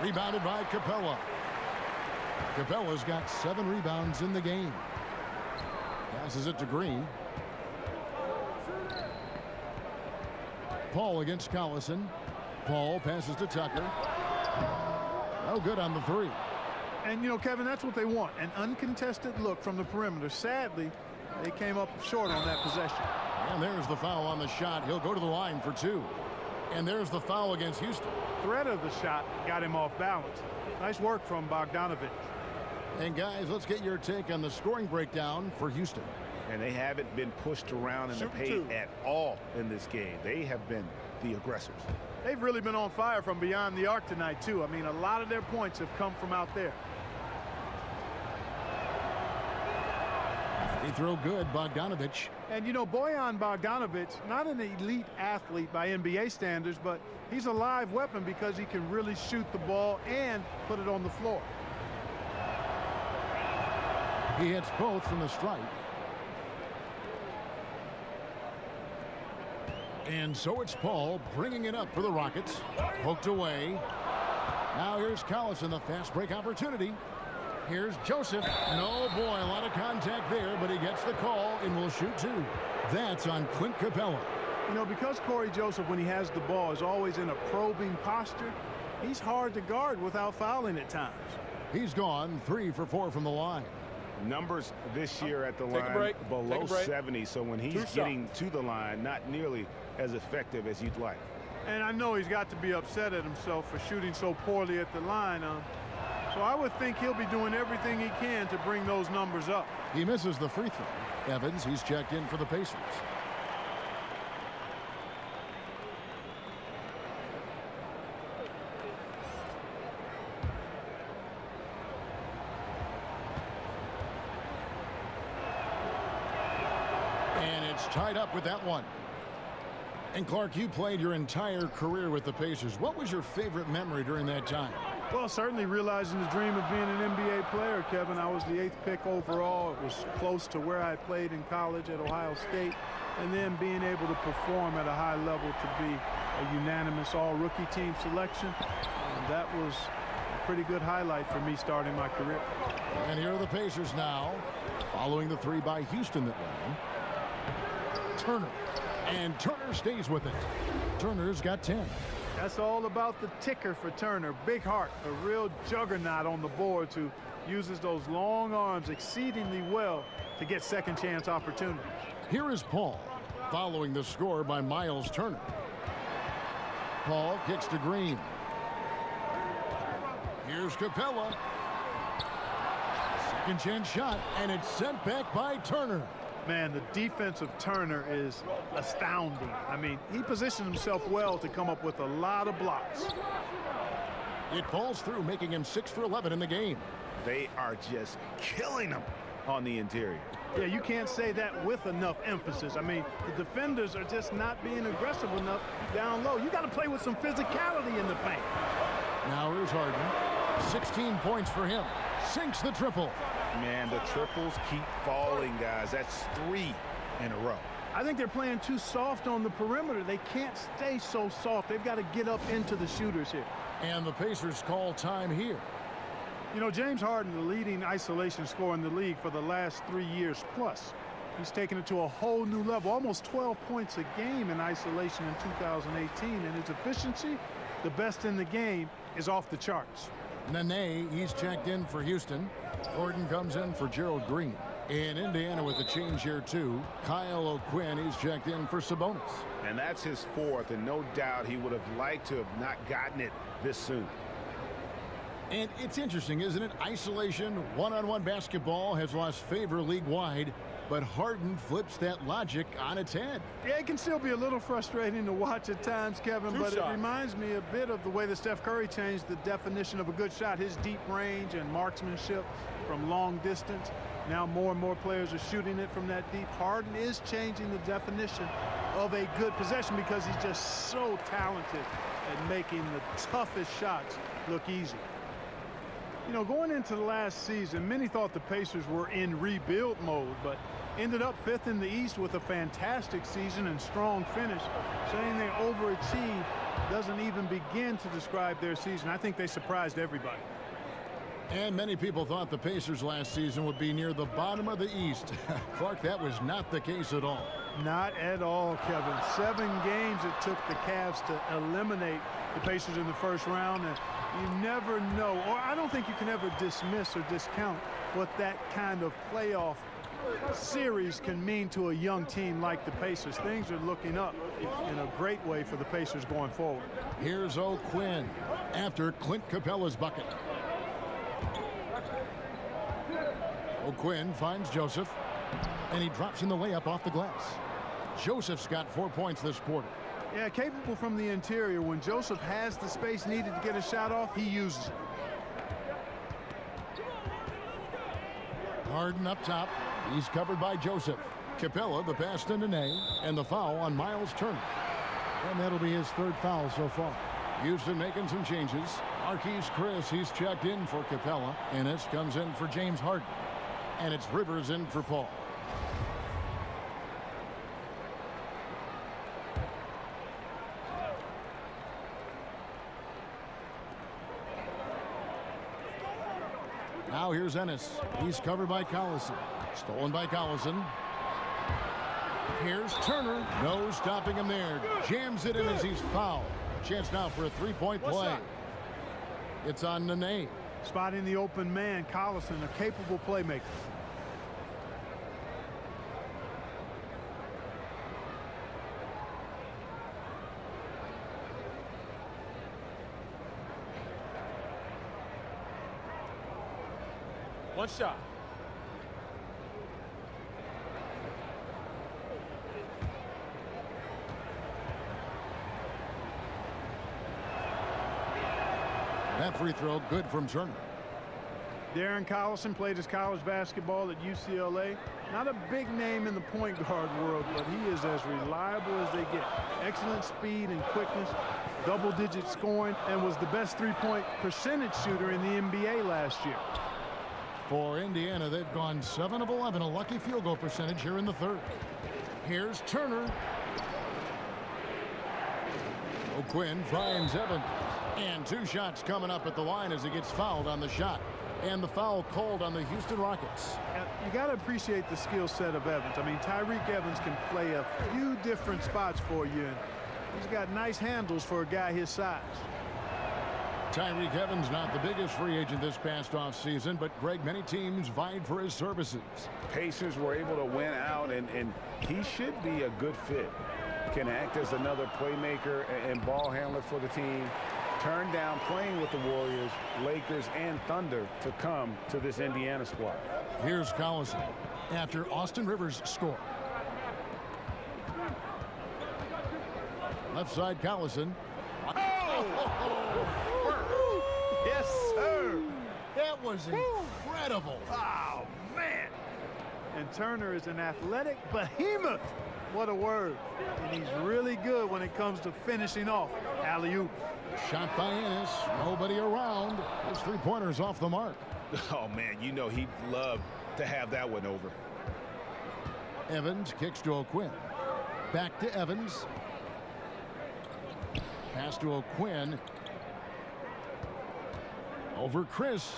Rebounded by Capella. Capella's got 7 rebounds in the game. Passes it to Green. Paul against Collison. Paul passes to Tucker. No good on the three. And, you know, Kevin, that's what they want, an uncontested look from the perimeter. Sadly, they came up short on that possession. And there's the foul on the shot. He'll go to the line for 2. And there's the foul against Houston. Threat of the shot got him off balance. Nice work from Bogdanovich. And, guys, let's get your take on the scoring breakdown for Houston. And they haven't been pushed around in the paint at all in this game. They have been the aggressors. They've really been on fire from beyond the arc tonight, too. I mean, a lot of their points have come from out there. They throw good, Bogdanovich. And, you know, Bojan Bogdanovich, not an elite athlete by NBA standards, but he's a live weapon because he can really shoot the ball and put it on the floor. He hits both from the stripe. And so it's Paul bringing it up for the Rockets. Poked away. Now here's Collison, the fast break opportunity. Here's Joseph. No, boy, a lot of contact there, but he gets the call and will shoot 2. That's on Clint Capella. You know, because Corey Joseph, when he has the ball, is always in a probing posture, he's hard to guard without fouling at times. He's gone 3 for 4 from the line. Numbers this year at the line below 70, so when he's getting to the line, not nearly as effective as you'd like. And I know he's got to be upset at himself for shooting so poorly at the line. So I would think he'll be doing everything he can to bring those numbers up. He misses the free throw. Evans, he's checked in for the Pacers. And it's tied up with that one. And Clark, you played your entire career with the Pacers. What was your favorite memory during that time? Well, certainly realizing the dream of being an NBA player, Kevin. I was the 8th pick overall. It was close to where I played in college at Ohio State. And then being able to perform at a high level to be a unanimous all-rookie team selection. And that was a pretty good highlight for me starting my career. And here are the Pacers now, following the 3 by Houston that went in. Turner. And Turner stays with it. Turner's got 10. That's all about the ticker for Turner. Big heart, a real juggernaut on the boards who uses those long arms exceedingly well to get second chance opportunities. Here is Paul, following the score by Miles Turner. Paul kicks to Green. Here's Capella. Second chance shot, and it's sent back by Turner. Man, the defense of Turner is astounding. I mean, he positioned himself well to come up with a lot of blocks. It falls through, making him 6 for 11 in the game. They are just killing him on the interior. Yeah, you can't say that with enough emphasis. I mean, the defenders are just not being aggressive enough down low. You got to play with some physicality in the paint. Now here's Harden. 16 points for him. Sinks the triple. Man, the triples keep falling, guys. That's 3 in a row. I think they're playing too soft on the perimeter. They can't stay so soft. They've got to get up into the shooters here. And the Pacers call time here. You know, James Harden, the leading isolation scorer in the league for the last 3 years plus. He's taken it to a whole new level, almost 12 points a game in isolation in 2018. And his efficiency, the best in the game, is off the charts. Nene, he's checked in for Houston. Gordon comes in for Gerald Green. In Indiana with the change here, too. Kyle O'Quinn, he's checked in for Sabonis. And that's his 4th, and no doubt he would have liked to have not gotten it this soon. And it's interesting, isn't it? Isolation, one-on-one basketball has lost favor league-wide, but Harden flips that logic on its head. Yeah, it can still be a little frustrating to watch at times, Kevin, but it reminds me a bit of the way that Steph Curry changed the definition of a good shot, his deep range and marksmanship from long distance. Now more and more players are shooting it from that deep. Harden is changing the definition of a good possession because he's just so talented at making the toughest shots look easy. You know, going into the last season, many thought the Pacers were in rebuild mode, but ended up 5th in the East with a fantastic season and strong finish. Saying they overachieved doesn't even begin to describe their season. I think they surprised everybody. And many people thought the Pacers last season would be near the bottom of the East. Clark, that was not the case at all. Not at all, Kevin. 7 games it took the Cavs to eliminate the Pacers in the first round, and You never know, or I don't think you can ever dismiss or discount what that kind of playoff series can mean to a young team like the Pacers. Things are looking up in a great way for the Pacers going forward. Here's O'Quinn after Clint Capella's bucket. O'Quinn finds Joseph, and he drops in the layup off the glass. Joseph's got 4 points this quarter. Yeah, capable from the interior. When Joseph has the space needed to get a shot off, he uses it. Harden up top. He's covered by Joseph. Capella, the pass to Nene, and the foul on Miles Turner. And that'll be his 3rd foul so far. Houston making some changes. Marquise Chris, he's checked in for Capella. Ennis comes in for James Harden. And it's Rivers in for Paul. Now here's Ennis. He's covered by Collison. Stolen by Collison. Here's Turner. No stopping him there. Jams it in as he's fouled. Chance now for a 3-point play. It's on Nene. Spotting the open man, Collison, a capable playmaker. One shot. That free throw good from Turner. Darren Collison played his college basketball at UCLA. Not a big name in the point guard world, but he is as reliable as they get. Excellent speed and quickness, double-digit scoring, and was the best three-point percentage shooter in the NBA last year. For Indiana, they've gone 7 of 11, a lucky field goal percentage here in the 3rd. Here's Turner. O'Quinn finds Evans. And 2 shots coming up at the line as he gets fouled on the shot. And the foul called on the Houston Rockets. You got to appreciate the skill set of Evans. I mean, Tyreke Evans can play a few different spots for you. And he's got nice handles for a guy his size. Tyreke Evans not the biggest free agent this past offseason, but Greg, many teams vied for his services. Pacers were able to win out, and he should be a good fit. Can act as another playmaker and ball handler for the team. Turned down playing with the Warriors, Lakers, and Thunder to come to this Indiana squad. Here's Collison after Austin Rivers scored. Left side Collison. Yes, sir. That was incredible. Oh, man. And Turner is an athletic behemoth. What a word. And he's really good when it comes to finishing off alley-oop. Shot by Ennis. Nobody around. His 3-pointer's off the mark. Oh, man, you know he'd love to have that one over. Evans kicks to O'Quinn. Back to Evans. Pass to O'Quinn. Over Chris.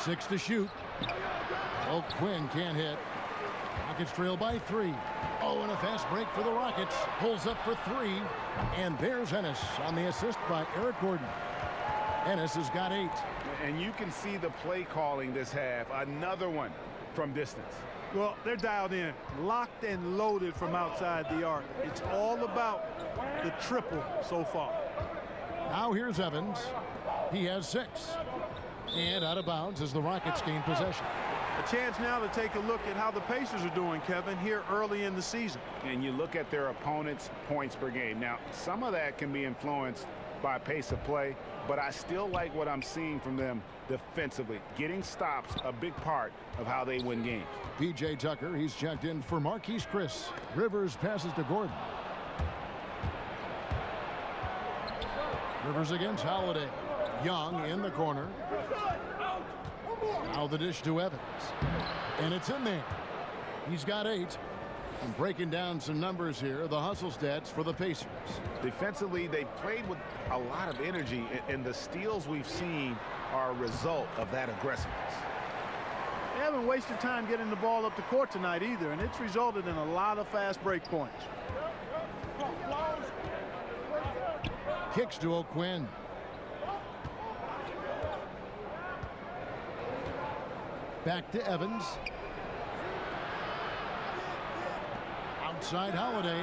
6 to shoot. O'Quinn can't hit. Rockets trail by 3. Oh, and a fast break for the Rockets. Pulls up for 3. And there's Ennis on the assist by Eric Gordon. Ennis has got 8. And you can see the play calling this half. Another one from distance. Well, they're dialed in, locked and loaded from outside the arc. It's all about the triple so far. Now here's Evans. He has 6. And out of bounds as the Rockets gain possession. A chance now to take a look at how the Pacers are doing, Kevin, here early in the season. And you look at their opponent's points per game. Now, some of that can be influenced by pace of play, but I still like what I'm seeing from them defensively. Getting stops, a big part of how they win games. P.J. Tucker, he's checked in for Marquise Chris. Rivers passes to Gordon. Rivers against Holiday. Young in the corner. Now the dish to Evans. And it's in there. He's got 8. And breaking down some numbers here, the hustle stats for the Pacers. Defensively, they played with a lot of energy, and the steals we've seen are a result of that aggressiveness. They haven't wasted time getting the ball up the court tonight either, and it's resulted in a lot of fast break points. Kicks to O'Quinn. Back to Evans. Outside Holiday.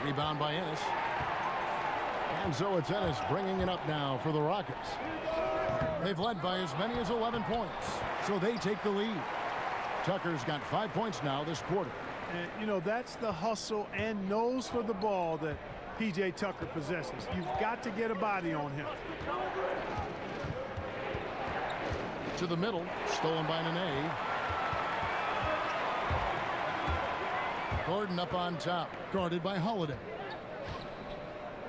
Rebound by Ennis. And so it's Ennis bringing it up now for the Rockets. They've led by as many as 11 points, so they take the lead. Tucker's got 5 points now this quarter. And, you know, that's the hustle and nose for the ball that P.J. Tucker possesses. You've got to get a body on him. To the middle, stolen by Nene. Gordon up on top, guarded by Holiday.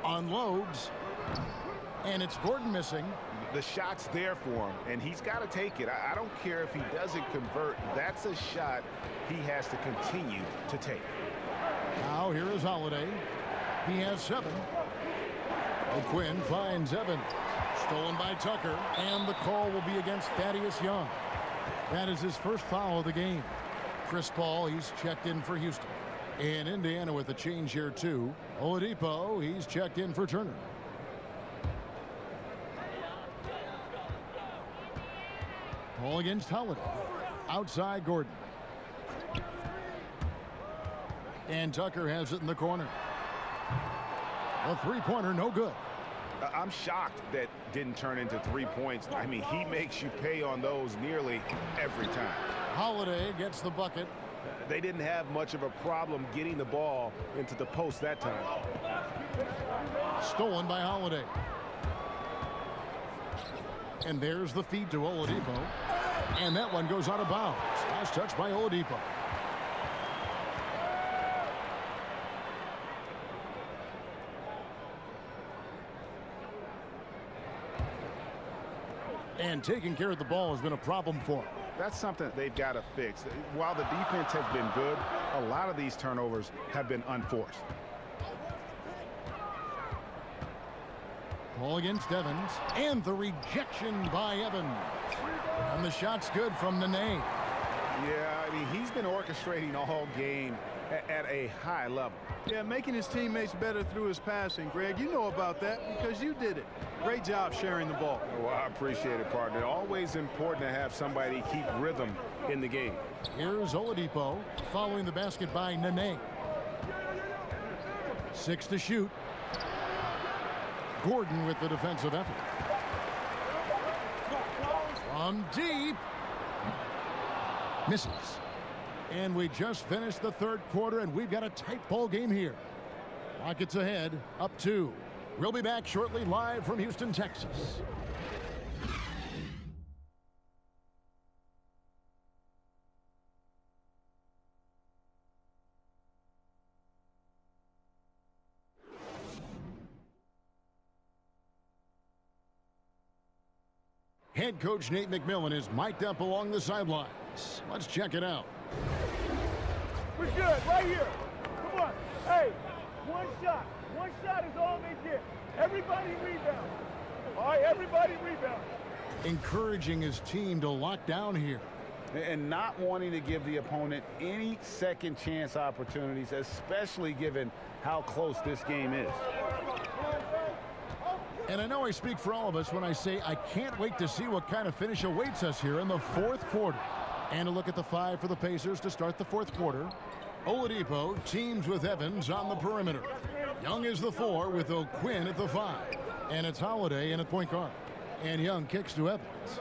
Unloads, and it's Gordon missing. The shot's there for him, and he's got to take it. I don't care if he doesn't convert. That's a shot he has to continue to take. Now here is Holiday. He has 7. O'Quinn finds Evans. Stolen by Tucker, and the call will be against Thaddeus Young. That is his first foul of the game. Chris Paul, he's checked in for Houston. In Indiana with a change here too. Oladipo, he's checked in for Turner. Ball against Holiday. Outside Gordon. And Tucker has it in the corner. A three-pointer, no good. I'm shocked that didn't turn into 3 points. I mean, he makes you pay on those nearly every time. Holiday gets the bucket. They didn't have much of a problem getting the ball into the post that time. Stolen by Holiday. And there's the feed to Oladipo. And that one goes out of bounds. Last touch by Oladipo. And taking care of the ball has been a problem for him. That's something they've got to fix. While the defense has been good, a lot of these turnovers have been unforced. Ball against Evans, and the rejection by Evans. And the shot's good from Nene. Yeah, I mean, he's been orchestrating all game at a high level. Yeah, making his teammates better through his passing. Greg, you know about that because you did it. Great job sharing the ball. Well, I appreciate it, partner. Always important to have somebody keep rhythm in the game. Here's Oladipo following the basket by Nene. 6 to shoot. Gordon with the defensive effort. From deep. Misses. And we just finished the third quarter, and we've got a tight ball game here. Rockets ahead, up 2. We'll be back shortly, live from Houston, Texas. Head coach Nate McMillan is mic'd up along the sidelines. Let's check it out. We're good, right here. Come on. Hey, one shot. One shot is all they get. Everybody rebound. All right, everybody rebound. Encouraging his team to lock down here. And not wanting to give the opponent any second chance opportunities, especially given how close this game is. And I know I speak for all of us when I say I can't wait to see what kind of finish awaits us here in the fourth quarter. And a look at the 5 for the Pacers to start the fourth quarter. Oladipo teams with Evans on the perimeter. Young is the 4 with O'Quinn at the 5. And it's Holiday in at point guard. And Young kicks to Evans.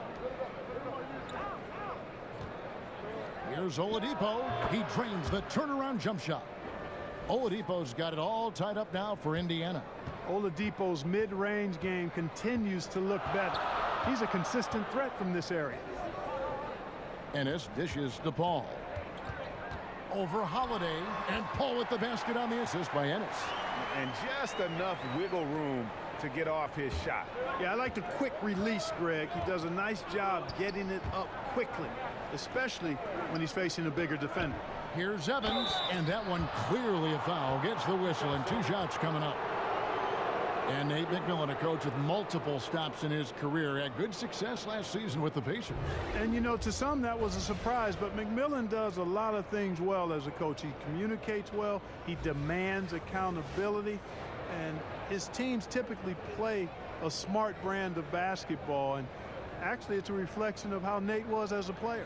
Here's Oladipo. He drains the turnaround jump shot. Oladipo's got it all tied up now for Indiana. Oladipo's mid-range game continues to look better. He's a consistent threat from this area. Ennis dishes to Paul. Over Holiday, and Paul with the basket on the assist by Ennis. And just enough wiggle room to get off his shot. Yeah, I like the quick release, Greg. He does a nice job getting it up quickly, especially when he's facing a bigger defender. Here's Evans, and that one clearly a foul. Gets the whistle, and 2 shots coming up. And Nate McMillan, a coach with multiple stops in his career, had good success last season with the Pacers. And, you know, to some that was a surprise, but McMillan does a lot of things well as a coach. He communicates well, he demands accountability, and his teams typically play a smart brand of basketball. And Actually, it's a reflection of how Nate was as a player.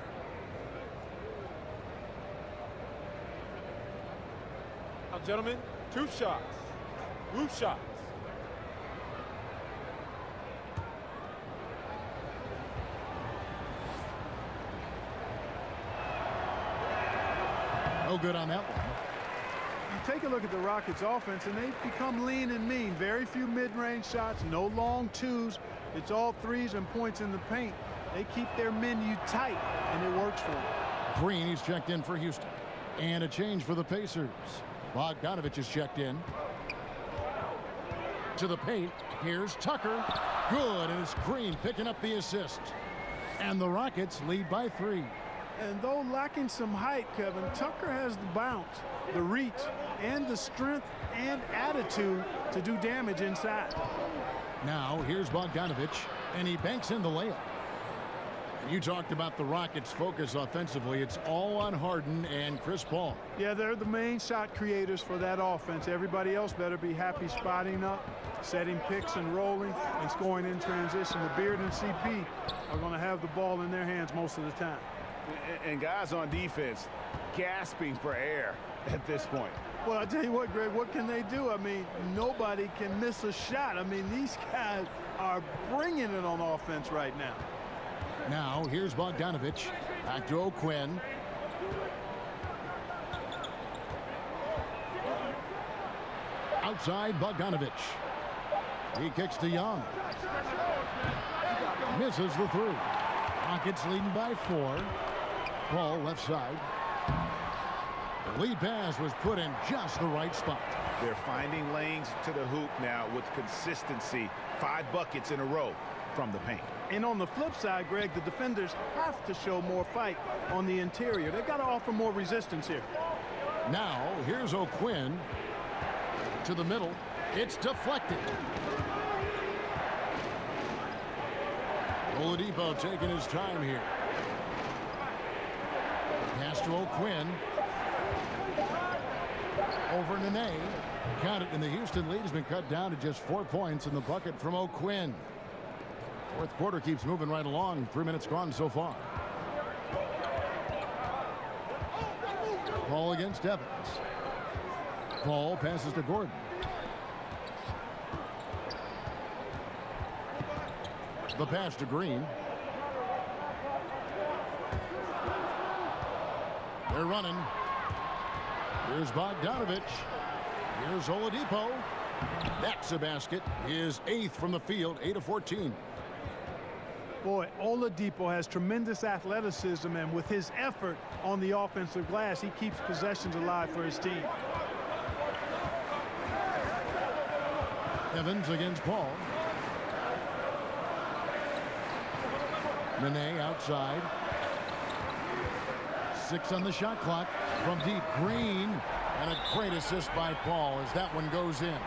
Now, gentlemen, 2 shots. Roof shots. No good on that one. You take a look at the Rockets offense and they've become lean and mean. Very few mid-range shots, no long twos. It's all threes and points in the paint. They keep their menu tight and it works for them. Green, he's checked in for Houston. And a change for the Pacers. Bogdanovich is checked in. To the paint. Here's Tucker. Good, and it's Green picking up the assist. And the Rockets lead by 3. And though lacking some height, Kevin, Tucker has the bounce, the reach, and the strength and attitude to do damage inside. Now, here's Bogdanovich, and he banks in the layup. You talked about the Rockets' focus offensively. It's all on Harden and Chris Paul. Yeah, they're the main shot creators for that offense. Everybody else better be happy spotting up, setting picks and rolling, and scoring in transition. The Beard and CP are going to have the ball in their hands most of the time. And guys on defense gasping for air at this point. Well, I tell you what, Greg, what can they do? I mean, nobody can miss a shot. I mean, these guys are bringing it on offense right now. Now, here's Bogdanovich. Back to O'Quinn. Outside, Bogdanovich. He kicks to Young. Misses the 3. Rockets leading by 4. Paul left side. The lead pass was put in just the right spot. They're finding lanes to the hoop now with consistency. 5 buckets in a row from the paint. And on the flip side, Greg, the defenders have to show more fight on the interior. They've got to offer more resistance here. Now, here's O'Quinn to the middle. It's deflected. Oladipo taking his time here. Pass to O'Quinn. Over Nene. Count it, and the Houston lead has been cut down to just 4 points in the bucket from O'Quinn. Fourth quarter keeps moving right along. 3 minutes gone so far. Paul against Evans. Paul passes to Gordon. The pass to Green. They're running. Here's Bogdanovich. Here's Oladipo. That's a basket. His 8th from the field, 8 of 14. Boy, Oladipo has tremendous athleticism, and with his effort on the offensive glass, he keeps possessions alive for his team. Evans against Paul. Nene outside. 6 on the shot clock from deep. Green, and a great assist by Paul as that one goes in.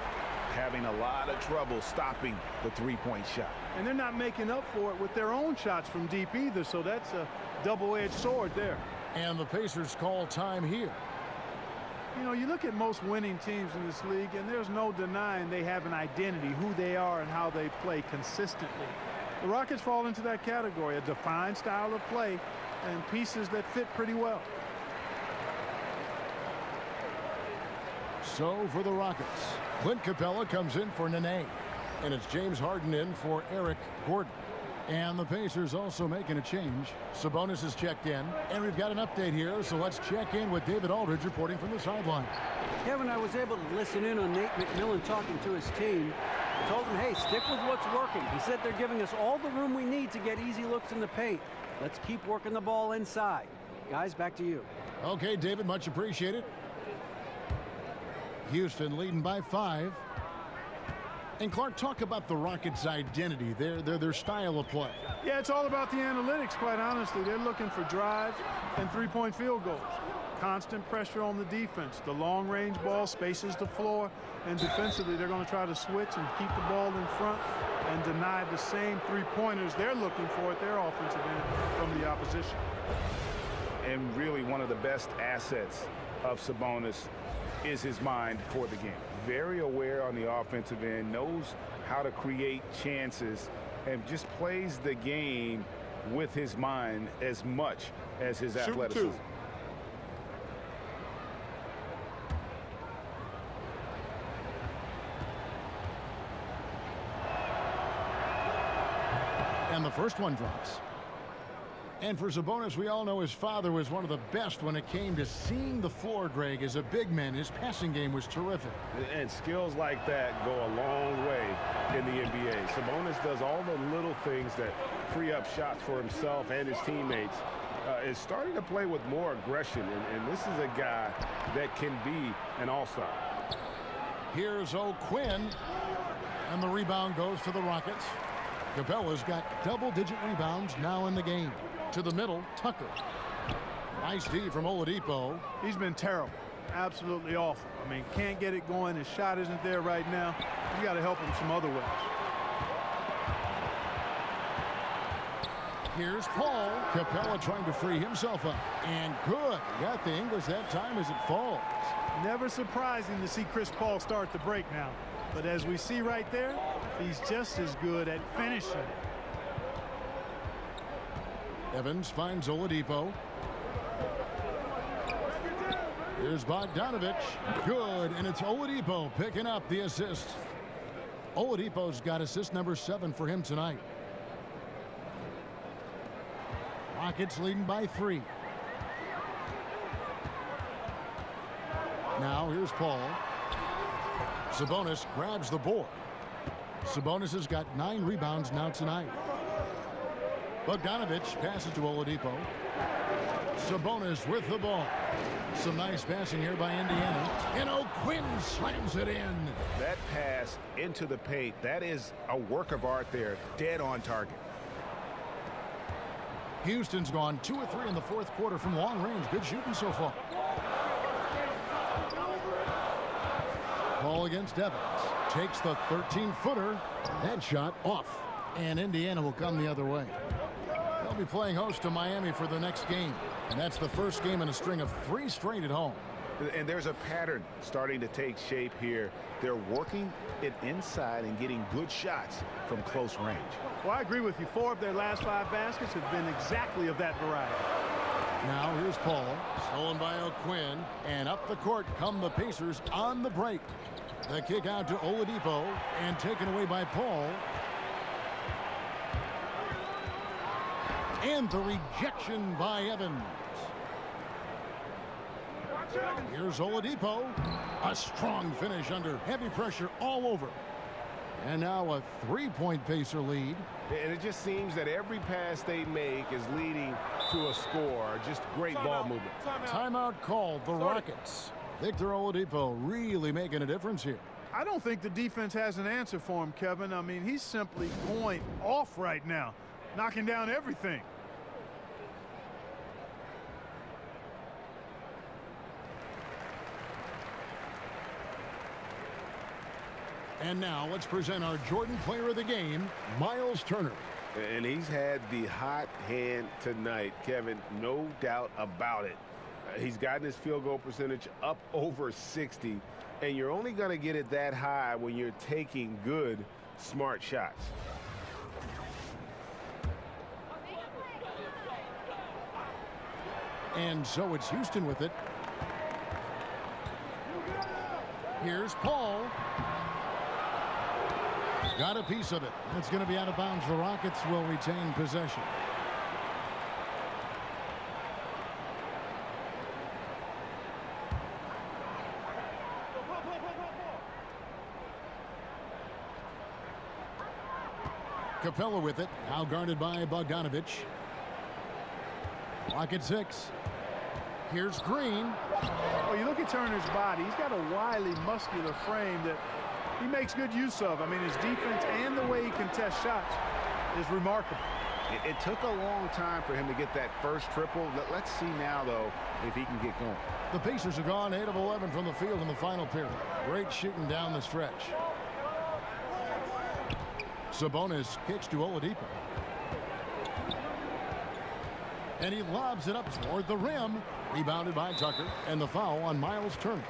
Having a lot of trouble stopping the 3-point shot. And they're not making up for it with their own shots from deep either, so that's a double-edged sword there. And the Pacers call time here. You know, you look at most winning teams in this league, and there's no denying they have an identity, who they are and how they play consistently. The Rockets fall into that category, a defined style of play and pieces that fit pretty well. So for the Rockets, Clint Capella comes in for Nene. And it's James Harden in for Eric Gordon. And the Pacers also making a change. Sabonis is checked in. And we've got an update here, so let's check in with David Aldridge reporting from the sideline. Kevin, I was able to listen in on Nate McMillan talking to his team. I told him, hey, stick with what's working. He said they're giving us all the room we need to get easy looks in the paint. Let's keep working the ball inside. Guys, back to you. Okay, David, much appreciated. Houston leading by 5. And Clark, talk about the Rockets' identity, their style of play. Yeah, it's all about the analytics, quite honestly. They're looking for drives and 3-point field goals. Constant pressure on the defense. The long-range ball spaces the floor, and defensively they're going to try to switch and keep the ball in front and deny the same 3-pointers they're looking for at their offensive end from the opposition. And really one of the best assets of Sabonis is his mind for the game. Very aware on the offensive end, knows how to create chances and just plays the game with his mind as much as his athleticism. Two. And the first one drops. And for Sabonis, we all know his father was one of the best when it came to seeing the floor, Greg. As a big man, his passing game was terrific. And skills like that go a long way in the NBA. Sabonis does all the little things that free up shots for himself and his teammates. Is starting to play with more aggression, and this is a guy that can be an all-star. Here's O'Quinn, and the rebound goes to the Rockets. Capella's got double-digit rebounds now in the game. To the middle, Tucker. Nice D from Oladipo. He's been terrible. Absolutely awful. I mean, can't get it going. His shot isn't there right now. You got to help him some other ways. Here's Paul. Capella trying to free himself up. And good. Got the English that time as it falls. Never surprising to see Chris Paul start the break now. But as we see right there, he's just as good at finishing. Evans finds Oladipo. Here's Bogdanovich. Good, and it's Oladipo picking up the assist. Oladipo's got assist number 7 for him tonight. Rockets leading by 3. Now here's Paul. Sabonis grabs the board. Sabonis has got 9 rebounds now tonight. Bogdanovich passes to Oladipo. Sabonis with the ball. Some nice passing here by Indiana. And O'Quinn slams it in. That pass into the paint, that is a work of art there. Dead on target. Houston's gone 2 of 3 in the fourth quarter from long range. Good shooting so far. Ball against Evans. Takes the 13-footer. That shot off. And Indiana will come the other way. They'll be playing host to Miami for the next game. And that's the first game in a string of 3 straight at home. And there's a pattern starting to take shape here. They're working it inside and getting good shots from close range. Well, I agree with you. 4 of their last 5 baskets have been exactly of that variety. Now here's Paul. Stolen by O'Quinn. And up the court come the Pacers on the break. The kick out to Oladipo and taken away by Paul. And the rejection by Evans. Here's Oladipo. A strong finish under heavy pressure all over. And now a 3-point Pacer lead. And it just seems that every pass they make is leading to a score. Just great ball movement. Timeout called the Rockets. Victor Oladipo really making a difference here. I don't think the defense has an answer for him, Kevin. I mean, he's simply going off right now, knocking down everything. And now let's present our Jordan Player of the Game, Miles Turner. And he's had the hot hand tonight, Kevin, no doubt about it. He's gotten his field goal percentage up over 60, and you're only going to get it that high when you're taking good, smart shots. And so it's Houston with it. Here's Paul. Got a piece of it. It's going to be out of bounds. The Rockets will retain possession. Capella with it. Now guarded by Bogdanovich. Rocket 6. Here's Green. Well, you look at Turner's body. He's got a wily, muscular frame that he makes good use of. I mean, his defense and the way he contests shots is remarkable. It took a long time for him to get that first triple. Let's see now, though, if he can get going. The Pacers are gone 8 of 11 from the field in the final period. Great shooting down the stretch. Sabonis kicks to Oladipo. And he lobs it up toward the rim. Rebounded by Tucker. And the foul on Miles Turner.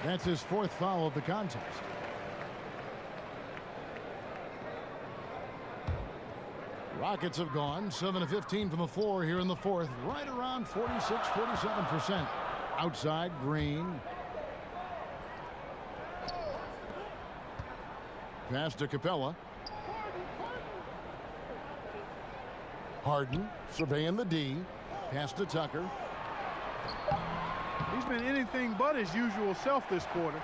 That's his 4th foul of the contest. Rockets have gone 7 of 15 from the floor here in the fourth, right around 46-47%. Outside, Green. Pass to Capella. Harden surveying the D. Pass to Tucker. He's been anything but his usual self this quarter.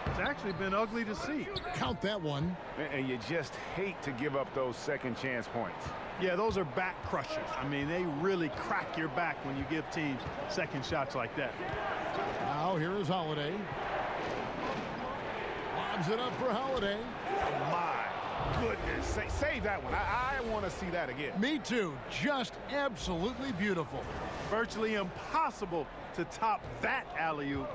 It's actually been ugly to see. Count that one. And you just hate to give up those second chance points. Yeah, those are back crushers. I mean, they really crack your back when you give teams second shots like that. Now here is Holiday. Lobs it up for Holiday. My goodness. Save that one. I want to see that again. Me too. Just absolutely beautiful. Virtually impossible to top that alley-oop.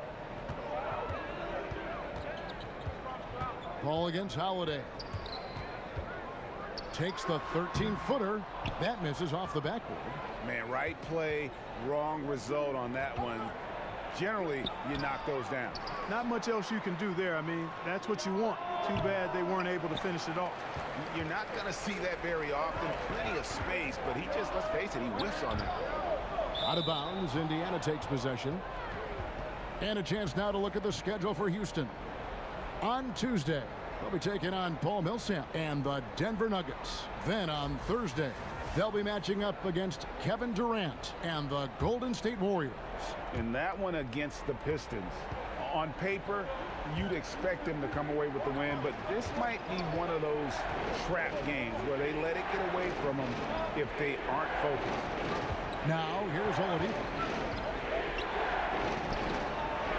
Ball against Holiday. Takes the 13-footer. That misses off the backboard. Man, right play, wrong result on that one. Generally, you knock those down. Not much else you can do there. I mean, that's what you want. Too bad they weren't able to finish it off. You're not going to see that very often. Plenty of space, but he just, let's face it, he whiffs on that. Out of bounds, Indiana takes possession. And a chance now to look at the schedule for Houston. On Tuesday, they'll be taking on Paul Millsap and the Denver Nuggets. Then on Thursday, they'll be matching up against Kevin Durant and the Golden State Warriors. And that one against the Pistons. On paper, you'd expect them to come away with the win, but this might be one of those trap games where they let it get away from them if they aren't focused. Now, here's Oladipo.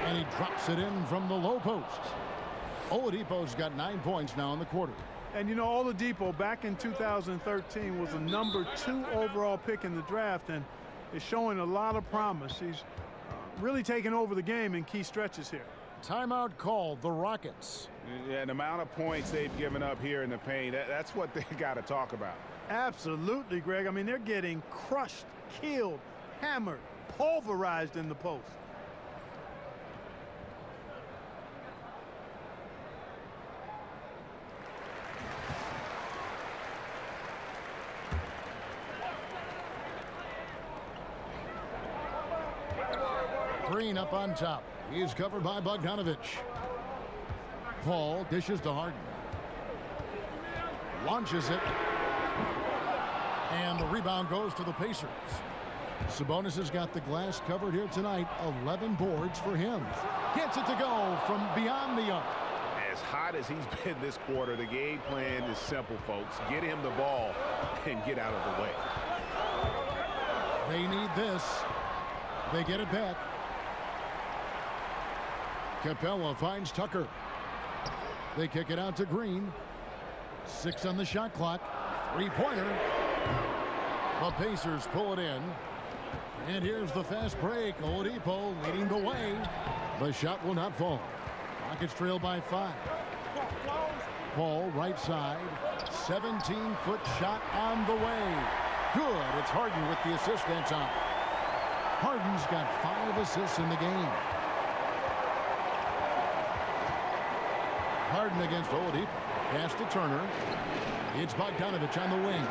And he drops it in from the low post. Oladipo's got 9 points now in the quarter. And you know, Oladipo back in 2013 was a #2 overall pick in the draft and is showing a lot of promise. He's really taking over the game in key stretches here. Timeout called, the Rockets. Yeah, the amount of points they've given up here in the paint, that's what they got to talk about. Absolutely, Greg. I mean, they're getting crushed, killed, hammered, pulverized in the post. Green up on top. He's covered by Bogdanovich. Paul dishes to Harden. Launches it. And the rebound goes to the Pacers. Sabonis has got the glass covered here tonight. 11 boards for him. Gets it to go from beyond the arc. As hot as he's been this quarter, the game plan is simple, folks. Get him the ball and get out of the way. They need this. They get it back. Capella finds Tucker. They kick it out to Green. 6 on the shot clock. 3-pointer. The Pacers pull it in. And here's the fast break. Oladipo leading the way. The shot will not fall. Rockets trail by 5. Paul right side. 17-foot shot on the way. Good. It's Harden with the assist that time. Harden's got 5 assists in the game. Harden against Oladipo. Pass to Turner. It's Bogdanovich on the wing.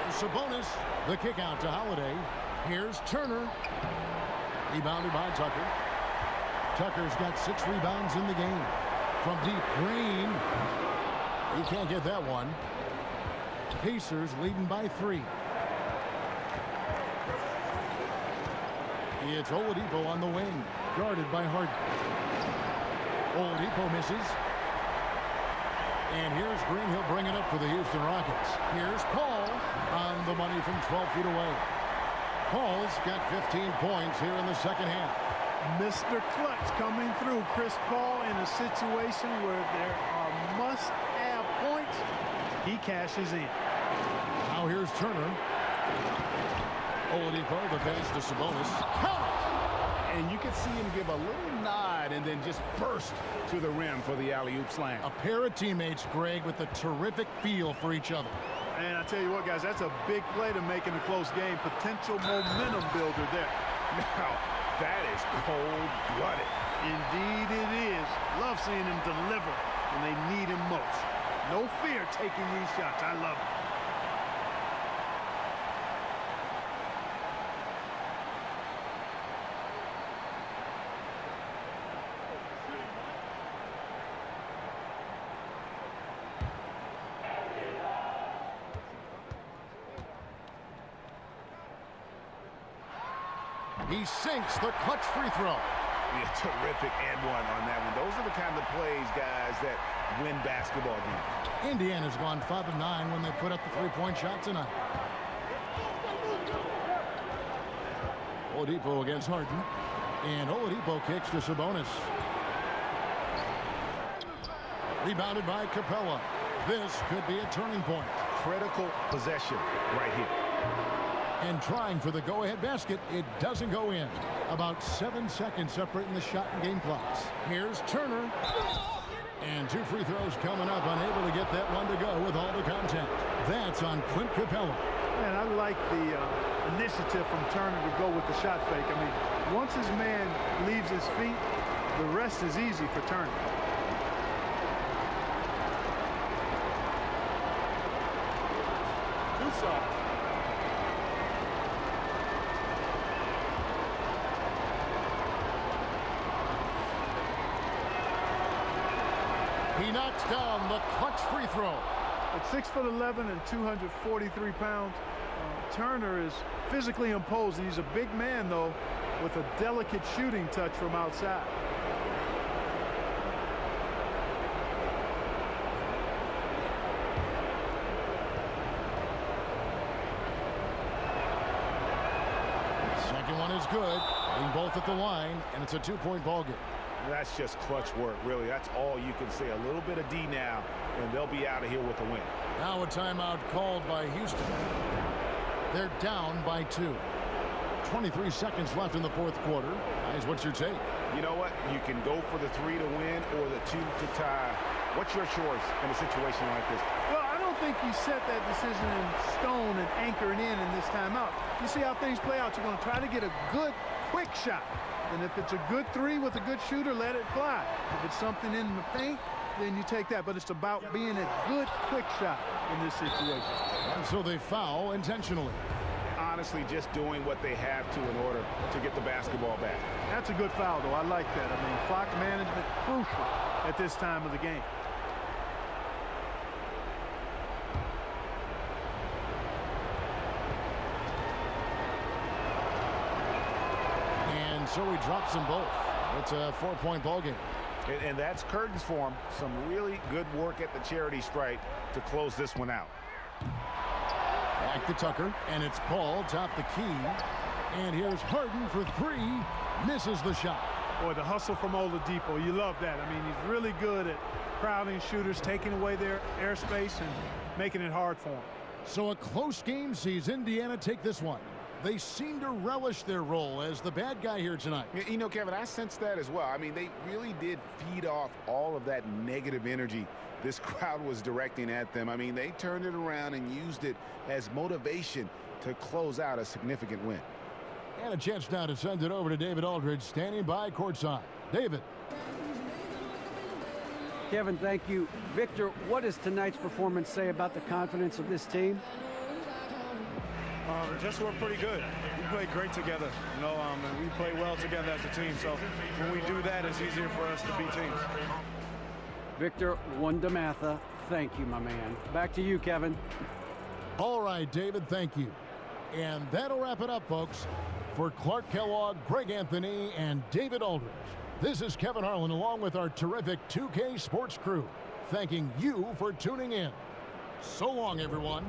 Sabonis. The kick out to Holiday. Here's Turner. Rebounded by Tucker. Tucker's got 6 rebounds in the game. From deep, Green. He can't get that one. Pacers leading by 3. It's Oladipo on the wing. Guarded by Harden. Oladipo misses. And here's Green. He'll bring it up for the Houston Rockets. Here's Paul on the money from 12 feet away. Paul's got 15 points here in the second half. Mr. Clutch coming through. Chris Paul in a situation where there are must-have points. He cashes in. Now here's Turner. Oladipo, the pass to Sabonis. Count! And you could see him give a little nod and then just burst to the rim for the alley-oop slam. A pair of teammates, Greg, with a terrific feel for each other. And I tell you what, guys, that's a big play to make in a close game. Potential momentum builder there. Now, that is cold-blooded. Indeed it is. Love seeing him deliver when they need him most. No fear taking these shots. I love it. He sinks the clutch free throw. Yeah, terrific and one on that one. Those are the kind of plays, guys, that win basketball games. Indiana's gone 5 of 9 when they put up the three-point shot tonight. Oladipo against Harden. And Oladipo kicks to Sabonis. Rebounded by Capella. This could be a turning point. Critical possession right here. And trying for the go-ahead basket, it doesn't go in. About 7 seconds separating the shot and game clocks. Here's Turner. And 2 free throws coming up, unable to get that one to go with all the contact. That's on Clint Capella. Man, I like the initiative from Turner to go with the shot fake. I mean, once his man leaves his feet, the rest is easy for Turner. Too soft. He knocks down the clutch free throw. At 6'11" and 243 pounds, Turner is physically imposing. He's a big man, though, with a delicate shooting touch from outside. Second one is good. Hitting both at the line, and it's a 2-point ball game. That's just clutch work, really. That's all you can say. A little bit of D now, and they'll be out of here with a win. Now a timeout called by Houston. They're down by 2. 23 seconds left in the fourth quarter. Guys, what's your take? You know what? You can go for the 3 to win or the 2 to tie. What's your choice in a situation like this? Well, I don't think you set that decision in stone and anchor it in this timeout. You see how things play out. You're going to try to get a good, quick shot. And if it's a good 3 with a good shooter, let it fly. If it's something in the paint, then you take that. But it's about being a good, quick shot in this situation. And so they foul intentionally. Honestly, just doing what they have to in order to get the basketball back. That's a good foul, though. I like that. I mean, clock management crucial at this time of the game. And so he drops them both. It's a 4-point ball game. And that's curtains for him. Some really good work at the charity stripe to close this one out. Back to Tucker, and it's Paul top the key. And here's Harden for 3. Misses the shot. Boy, the hustle from Oladipo, you love that. I mean, he's really good at crowding shooters, taking away their airspace and making it hard for them. So a close game sees Indiana take this one. They seem to relish their role as the bad guy here tonight. You know, Kevin, I sense that as well. I mean, they really did feed off all of that negative energy this crowd was directing at them. I mean, they turned it around and used it as motivation to close out a significant win. And a chance now to send it over to David Aldridge, standing by courtside. David. Kevin, thank you. Victor, what does tonight's performance say about the confidence of this team? Just we're pretty good. We play great together, you know, and we play well together as a team. So when we do that, it's easier for us to beat teams. Victor Wondermatha, thank you, my man. Back to you, Kevin. All right, David, thank you. And that'll wrap it up, folks. For Clark Kellogg, Greg Anthony, and David Aldridge, this is Kevin Harlan along with our terrific 2K Sports crew, thanking you for tuning in. So long, everyone.